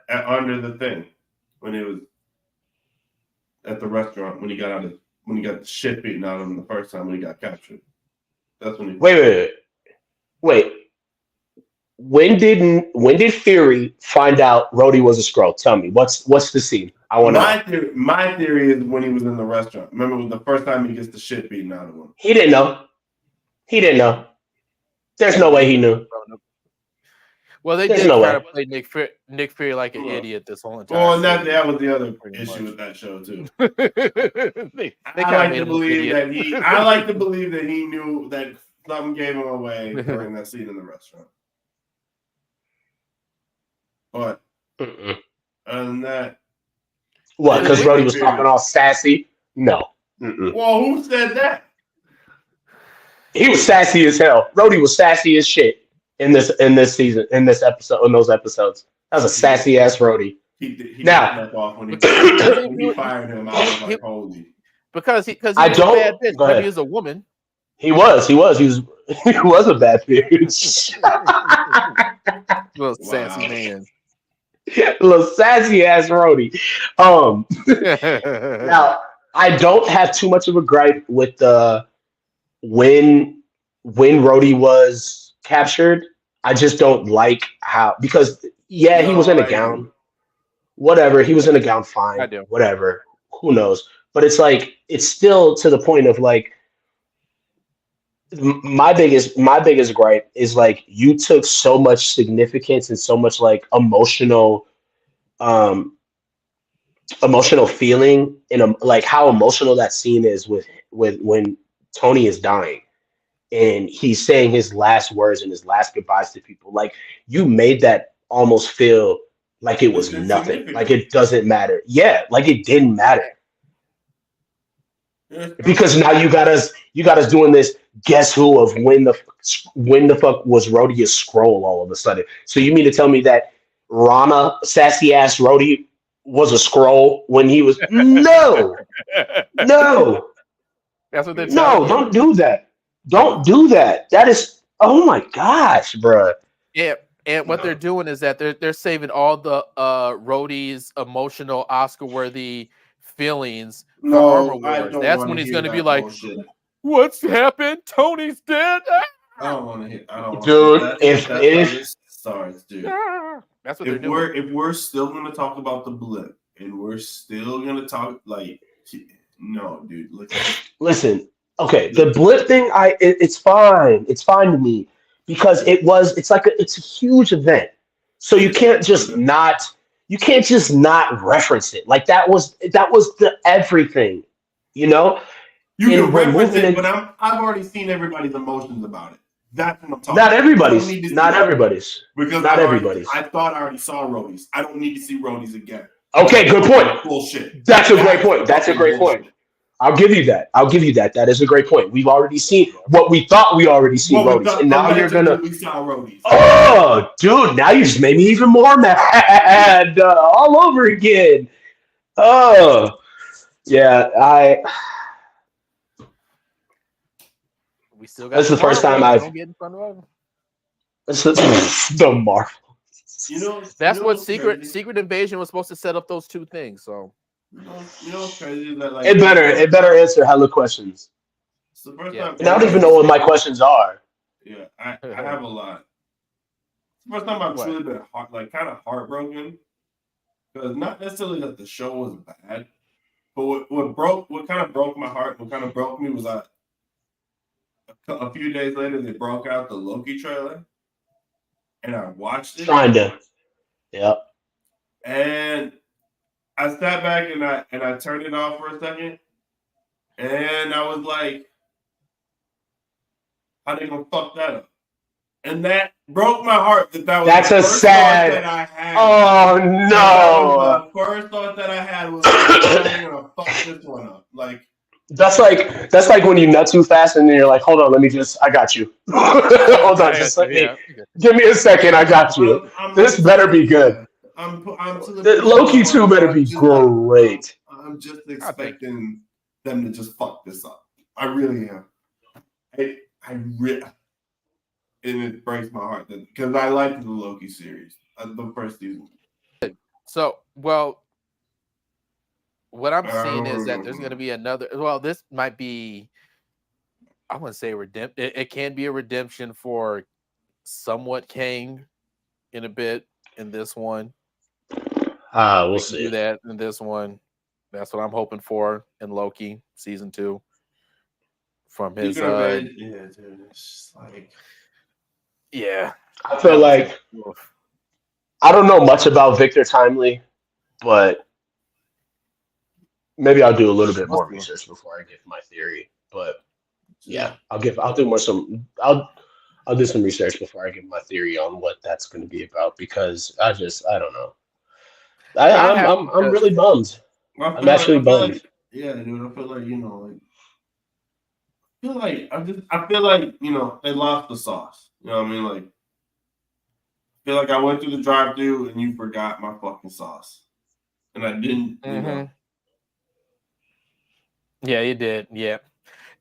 Under the thing. When it was at the restaurant, when he got the shit beaten out of him the first time when he got captured. That's when he... Wait. When did Fury find out Rhodey was a Skrull? Tell me, what's the scene? I want to know. My theory is when he was in the restaurant. Remember, it was the first time he gets the shit beaten out of him. He didn't know. He didn't know. There's no way he knew. Well, they did try to play Nick Fury like an idiot this whole entire. Well, and that was the other issue with that show too. I like to believe that he knew that something gave him away during that scene in the restaurant. But other than that, what? Because Rhodey was talking all sassy. No. Well, who said that? He was sassy as hell. Rhodey was sassy as shit in this season, in those episodes. That was a sassy ass Rhodey. He now off when he fired him. I was like, holy. Because he was a bad bitch. But he was a woman. He was a bad bitch. Little sassy man. Little sassy ass Rhodey. Now I don't have too much of a gripe with the when Rhodey was captured. I just don't like how, because he was in a gown. Whatever, he was in a gown, fine. Whatever. Who knows? But it's like, it's still to the point of like, my biggest gripe is like, you took so much significance and so much like emotional feeling in like how emotional that scene is with when Tony is dying and he's saying his last words and his last goodbyes to people. Like, you made that almost feel like it was nothing, like it doesn't matter. Yeah, like it didn't matter. Because now you got us doing this guess who of when the fuck was Rhodey a Skrull all of a sudden. So you mean to tell me that Rana, sassy ass Rhodey, was a Skrull when he was no. That's what they're no, don't do that. Don't do that. That is, oh my gosh, bruh. Yeah. And what they're doing is that they're saving all the Rhodey's emotional Oscar-worthy feelings for Armor Wars. That's when he's going to be like, "What's happened? Tony's dead." I don't want to hear. I don't. Dude, if starts, dude. That's what they're doing. If we're still going to talk about the blip, and we're still going to talk like, no, dude. Listen. Okay, the blip thing. It's fine. It's fine to me. Because it's a huge event. So you can't just not reference it. Like that was the everything, you know? You can reference it, but I've already seen everybody's emotions about it. That's what I'm talking about. Not everybody's. Because not everybody's. I thought I already saw Rhodey's. I don't need to see Rhodey's again. Okay, good point. Bullshit. That's a great point. I'll give you that. That is a great point. We've already seen what we thought we already seen Rhodey's, and now you're gonna. We saw Rhodey's. Oh, dude! Now you just made me even more mad all over again. Oh, yeah. We still got. This is the first time I've. This is the Marvel. That's what Secret Invasion was supposed to set up those two things. So. You know what's crazy? That, like, it better answer hella questions. It's the first time. And I don't even know what my questions are. Yeah, I have a lot. It's the first time I've truly been kind of heartbroken, because not necessarily that the show was bad, but what kind of broke my heart, what kind of broke me was that a few days later they broke out the Loki trailer, and I watched it. Kinda. Yep. And I sat back and I turned it off for a second, and I was like, "How they gonna fuck that up?" And that broke my heart. That's a sad. That I had. Oh no! The first thought that I had was, "How they gonna fuck this one up?" Like that's like when you nut too fast and then you're like, "Hold on, I got you." Hold on, just let me. Give me a second. I got you. This better be good. Loki 2 better be great. I'm just expecting them to just fuck this up. I really am. And it breaks my heart because I liked the Loki series, the first season. So, well, what I'm seeing is that there's going to be another. Well, this might be. I wouldn't say redemption. It can be a redemption for somewhat Kang in a bit in this one. We'll They can see. do that in this one. That's what I'm hoping for in Loki season 2. From his yeah, dude, it's like yeah. I feel like I don't know much about Victor Timely, but maybe I'll do a little bit more research before I give my theory. But yeah, I'll do some research before I give my theory on what that's going to be about because I don't know. I'm really bummed. I'm actually bummed. Like, yeah, dude. I feel like I feel like they lost the sauce. You know what I mean? Like, I feel like I went through the drive-thru and you forgot my fucking sauce, and I didn't. You know. Yeah, you did. Yeah.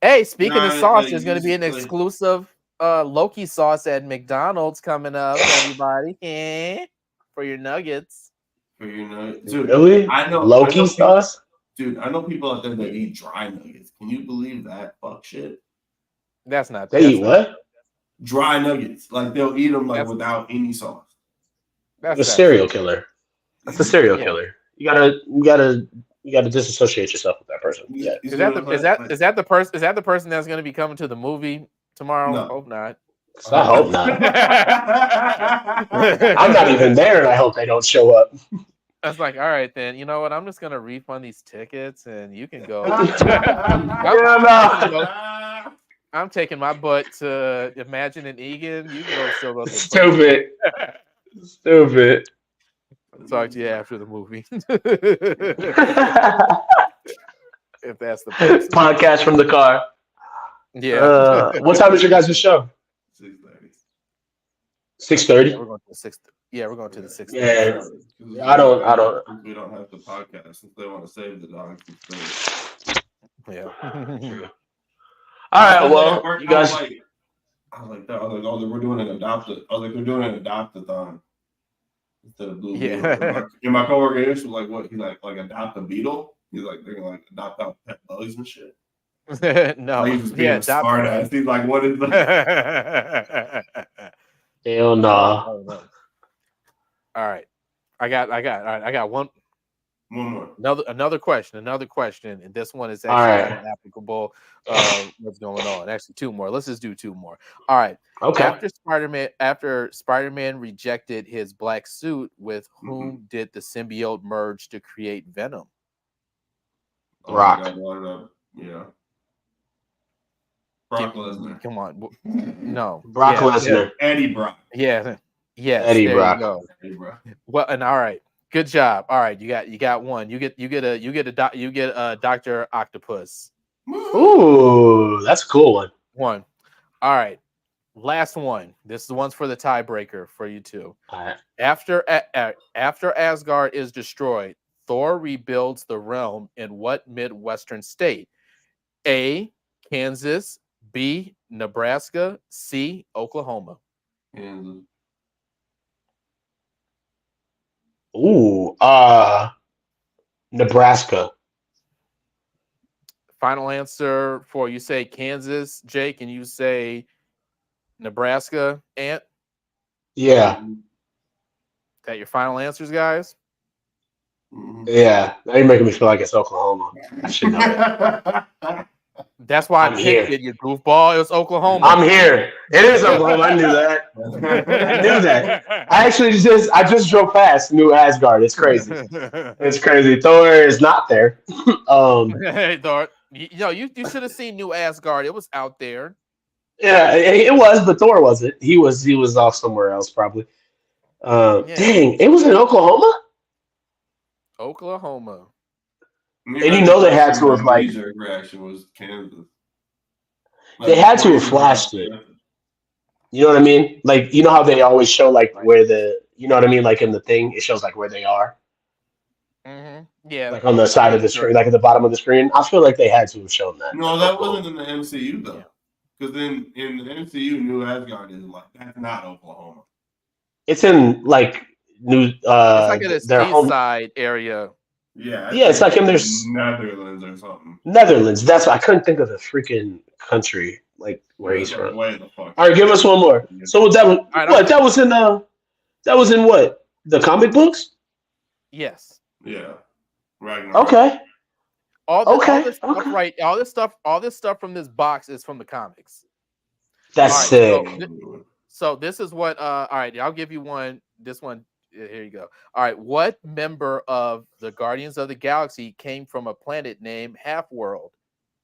Hey, speaking of sauce, there's going to be an exclusive Loki sauce at McDonald's coming up, everybody. For your nuggets. Dude, really? I know Loki sauce? Dude, I know people out there that eat dry nuggets. Can you believe that fuck shit? That's not. They eat what? Dry nuggets. Like they'll eat them like without any sauce. That's a serial killer. That's a serial killer. You gotta disassociate yourself with that person. Yeah. Is that the person that's going to be coming to the movie tomorrow? No. Hope not. I hope not. I'm not even there, and I hope they don't show up. I was like, all right, then. You know what? I'm just gonna refund these tickets, and you can go. I'm taking my butt to Imagine and Egan. You can still go to Stupid. I'll talk to you after the movie. If that's the person. Podcast from the car. Yeah. What time is your guys' show? 6:30. We're going to the 6. Yeah, we're going to the 6. Yeah. We don't have the podcast since they want to save the dog. Yeah. All right. Well, you guys. I was like, oh, we're doing an adopt-a-thon. I was like, they're doing an adopt-a-thon instead of Blue Beetle. And my coworker was like, what? He's like adopt a beetle. He's like, they're gonna adopt out pet bugs and shit. No, like, he's being smart ass. He's like, what is that? Hell no. All right, I got one more. Another question, and this one is actually kind of applicable. What's going on? Actually, 2 more. Let's just do 2 more. All right. Okay. After Spider-Man rejected his black suit, with whom did the symbiote merge to create Venom? Brock. Yeah. Brock Lesnar. Come on. No. Brock Lesnar. Yeah. Eddie Brock. Yeah. Yes. Eddie Brock. Eddie Brock. Well, and all right. Good job. All right, you got one. You get a Dr. Octopus. Ooh, that's a cool one. One. All right. Last one. This is the one's for the tiebreaker for you two. All right. After Asgard is destroyed, Thor rebuilds the realm in what Midwestern state? A, Kansas, B, Nebraska, C, Oklahoma. Kansas. Ooh, Nebraska. Final answer for you say Kansas, Jake, and you say Nebraska, Ant? Yeah. Is that your final answers, guys? Yeah. Now you're making me feel like it's Oklahoma. I should know it. That's why I picked it, you goofball. It was Oklahoma. I'm here. It is Oklahoma. I knew that. I knew that. I just drove past New Asgard. It's crazy. It's crazy. Thor is not there. Hey, Thor. You should have seen New Asgard. It was out there. Yeah, it was, but Thor wasn't. He was off somewhere else probably. Dang, it was in Oklahoma? Oklahoma. And you know they had to have like reaction was Kansas. They had to have flashed it. You know what I mean? Like, you know how they always show like where you know what I mean? Like in the thing, it shows like where they are. Mm-hmm. Yeah. Like on the side of the screen, like at the bottom of the screen. I feel like they had to have shown that. No, that wasn't in the MCU though. Because then in the MCU, New Asgard is like that's not Oklahoma. It's in like it's like in their east side area. Yeah, it's like in their Netherlands or something. Netherlands. That's I couldn't think of the freaking country like where he's from. Way the fuck. All right, give us one more. So that was that was in That was in what? The comic books? Yes. Yeah. Ragnarok. Okay. All this stuff, right? All this stuff from this box is from the comics. That's all right, sick. So this is what all right, I'll give you one. This one, here you go. All right, what member of the Guardians of the Galaxy came from a planet named Half World?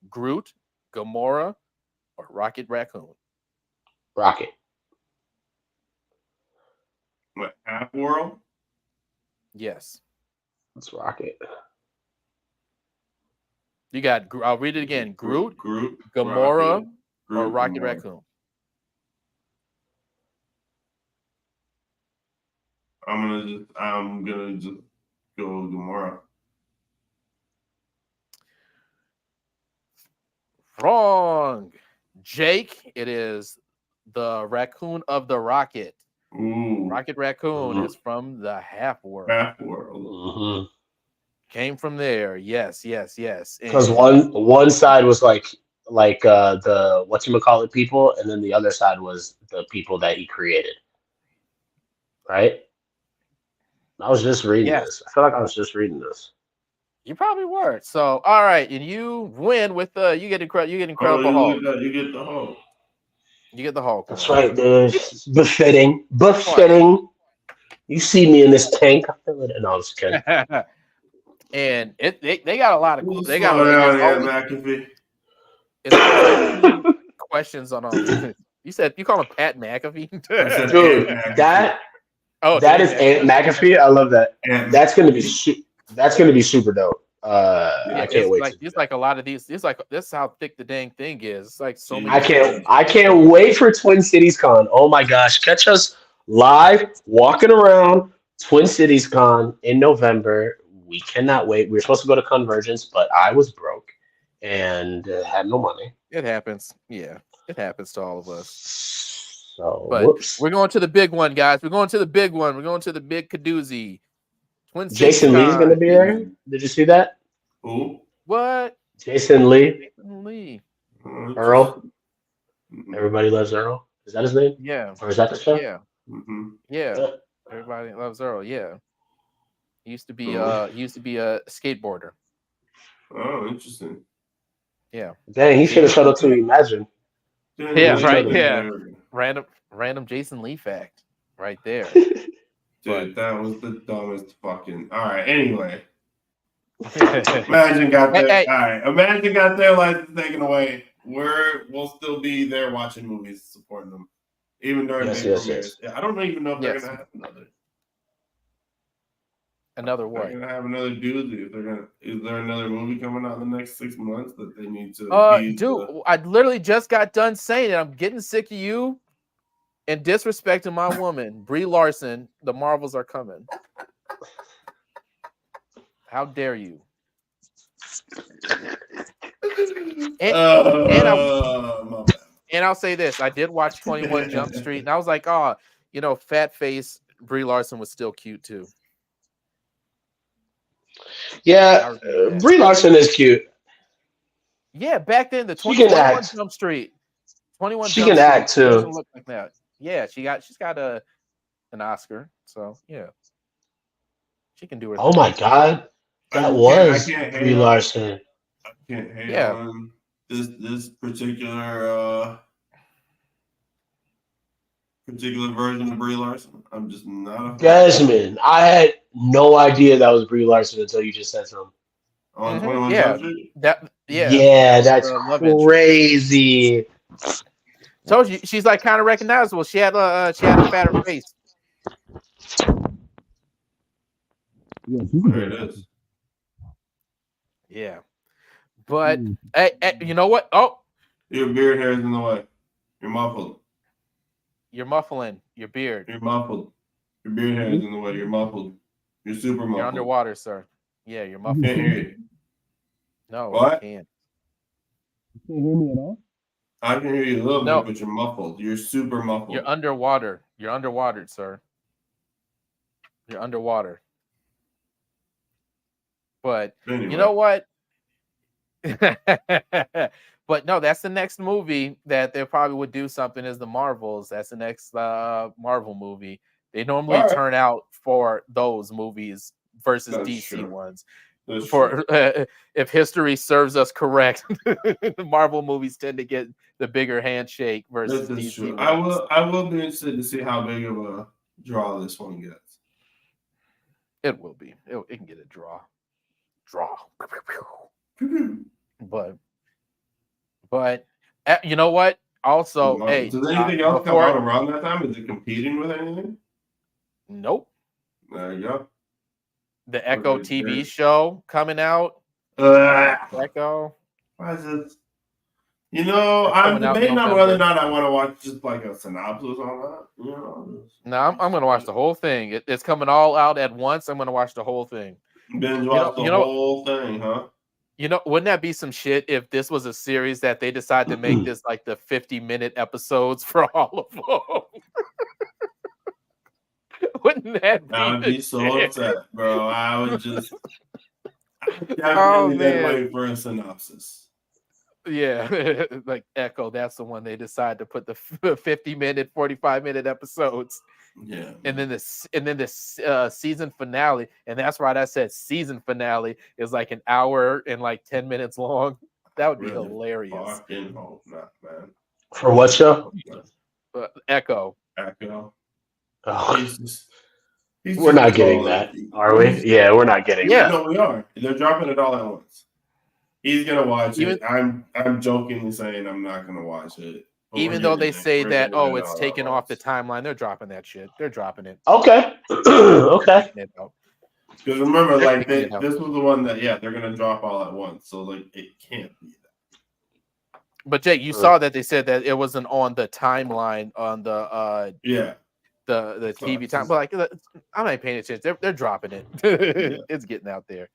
Groot, Gamora, or Rocket Raccoon? Rocket. What, Half World? Yes. That's Rocket. You got, I'll read it again. Groot, Gamora, Gamora, or Rocket Raccoon? I'm gonna just go Gamora. Wrong. Jake, it is the raccoon of the Rocket. Ooh. Rocket Raccoon is from the Half World. Half World. Came from there. Yes. Because one side was like the whatchamacallit people, and then the other side was the people that he created. Right? I was just reading this. I feel like I was just reading this. You probably were. So, all right, and you win with you get Incredible Hulk. You get the Hulk. You get the Hulk. That's right, dude. Befitting. You see me in this tank. I feel it. No, I was kidding. And they got a lot of they got McAfee. It's questions on all. You said you call him Pat McAfee, dude. That is Aunt McAfee. I love that. That's gonna be super dope. I can't wait. It's like a lot of these. It's like this is how thick the dang thing is. It's like so many. I can't wait for Twin Cities Con. Oh my gosh, catch us live walking around Twin Cities Con in November. We cannot wait. We were supposed to go to Convergence, but I was broke and had no money. It happens. Yeah, it happens to all of us. So, but we're going to the big one, guys. We're going to the big one. We're going to the big Kadoozy. Jason Lee's going to be there. Did you see that? Who? What? Jason Lee. Earl. Everybody loves Earl. Is that his name? Yeah. Or is that the show? Yeah. Yeah. Everybody loves Earl. Yeah. He used to be a skateboarder. Oh, interesting. Yeah. Dang, he should have shut up to Imagine. Yeah, right. Yeah. Random Jason Lee fact right there. Dude, that was the dumbest fucking. All right. Anyway, Imagine got their. All right, Imagine got their license taken away. We'll still be there watching movies, supporting them, even during premieres. Yeah, I don't even know if they're gonna have another. Another what? They're gonna have another doozy. Is there another movie coming out in the next 6 months that they need to? Dude, I literally just got done saying it. I'm getting sick of you and disrespecting my woman, Brie Larson. The Marvels are coming. How dare you? And I'll say this: I did watch 21 Jump Street, and I was like, oh, fat face Brie Larson was still cute too. Yeah, Brie Larson is cute. Yeah, back then the 21 Jump Street, 21. She can act too. Doesn't look like that. Yeah, she's got an Oscar, so yeah, she can do it. Oh my God, that was Brie Larson. I can't hate on this particular version of Brie Larson. I'm just not. Desmond, I had no idea that was Brie Larson until you just said something. On 21 Jump Street? Yeah, that's crazy. Told you she's like kind of recognizable. She had a fatter face. There it is. Yeah, but hey, you know what? Oh, your beard hair is in the way. You're muffled. You're muffling your beard. You're muffled. Your beard hair is in the way. You're muffled. You're super muffled. You're underwater, sir. Yeah, you're muffled. Can't hear you. No, what? I can't. You can't hear me at all? I can hear you a little bit, but you're muffled. You're super muffled. You're underwater. You're underwater, sir. You're underwater. But anyway. You know what? But no, that's the next movie that they probably would do something as the Marvels. That's the next Marvel movie. They normally turn out for those movies versus DC ones. If history serves us correct, the Marvel movies tend to get the bigger handshake versus DC ones. I will be interested to see how big of a draw this one gets. It will be. It can get a draw. But you know what? Also, hey, does anything else come out around that time? Is it competing with anything? Nope. There you go. The Echo TV show coming out. Echo. Why is it? You know, I'm debating on whether or not I want to watch just like a synopsis on that. You know, no, I'm going to watch the whole thing. It's coming all out at once. I'm going to watch the whole thing. Binge watch the whole thing, huh? You know, wouldn't that be some shit if this was a series that they decide to make this like the 50-minute episodes for all of them? Wouldn't that be? I would be so upset, bro. I would just definitely then wait for a synopsis. Yeah, like Echo. That's the one they decide to put the 50-minute, 45-minute episodes. Yeah, and then this season finale, and that's right. I said season finale is like an hour and like 10 minutes long. That would be hilarious. Hope not, man. For what show? Echo. Oh. We're not getting that, are we? Yeah, we're not getting that. No, we are. They're dropping it all at once. He's gonna watch it. I'm jokingly saying I'm not gonna watch it. Even though they say that, it's taken off the timeline, they're dropping that shit. They're dropping it. Okay. Okay. Because remember, like this was the one that they're gonna drop all at once, so like it can't be that. But Jake, you saw that they said that it wasn't on the timeline on the the TV time. But like, I'm not paying attention. They're dropping it. It's getting out there.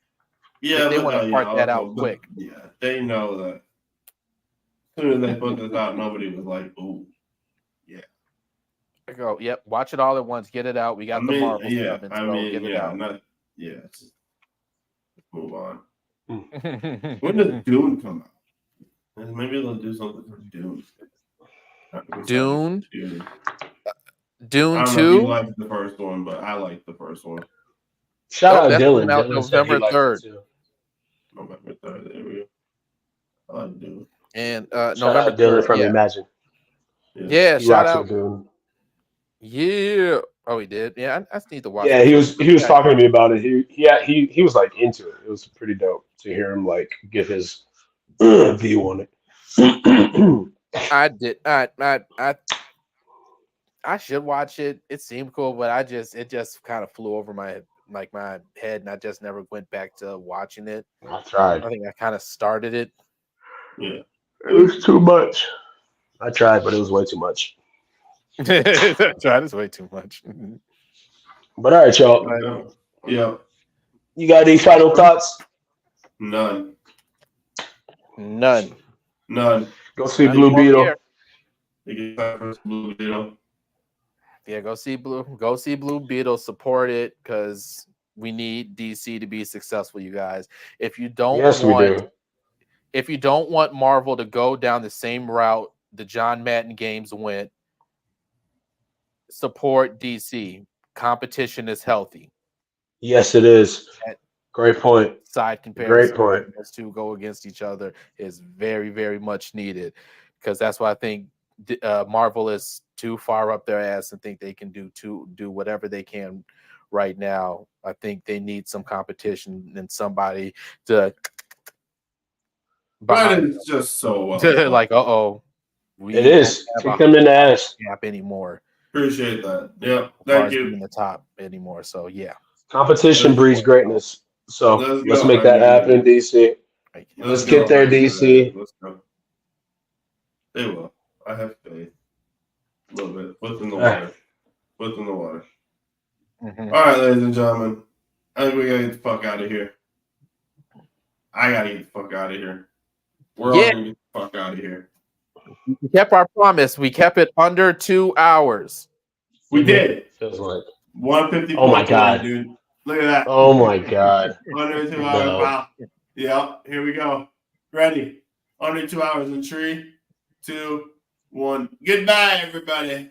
Yeah, they want to part that out quick. Yeah, they know that. As soon as they put this out, nobody was like, "Ooh, yeah." I go, yep. Watch it all at once. Get it out. We got the Marvel stuff. Get it out. Let's move on. When does Dune come out? Maybe they'll do something for Dune. Dune 2. I don't liked the first one, but I liked the first one. Shout out Dylan. Out November 3rd. November 3rd. There we go. I like Dune. And November 3rd, Dylan from Imagine. Yeah, shout out. Dune. Yeah. Oh, he did. Yeah, I just need to watch. Yeah, he was talking to me about it. He was like into it. It was pretty dope to hear him like give his view on it. I did. I should watch it. It seemed cool, but it just kind of flew over my head, and I just never went back to watching it. I tried. I think I kind of started it. Yeah, it was too much. I tried, but it was way too much. It's way too much. But all right, y'all. Yeah. You got any final thoughts? None. Go see Blue Beetle. Blue Beetle. Yeah, go see Blue Beetle. Support it because we need DC to be successful, you guys. If you don't want Marvel to go down the same route the John Madden games went, support DC. Competition is healthy. Yes, it is. Great point. Side comparison. Great point. Those two go against each other is very, very much needed because that's why I think Marvel is too far up their ass and think they can do whatever they can right now. I think they need some competition and somebody to. But it's just so like, it is. Kick them in the ass. Gap anymore. Appreciate that. Yeah, thank you. In the top anymore. So yeah, competition breeds greatness. So let's make that happen in DC. Let's get there, DC. Let's go. They will. I have faith. A little bit. Foot in the water. Foot in the water. Mm-hmm. All right, ladies and gentlemen. I think we gotta get the fuck out of here. I gotta get the fuck out of here. We're all gonna get the fuck out of here. We kept our promise. We kept it under 2 hours. We did. Feels like 150. Oh my god, dude! Look at that. Oh my god. Under 2 hours. Wow. Yeah. Here we go. Ready? Under 2 hours in 3, 2, 1. Goodbye, everybody.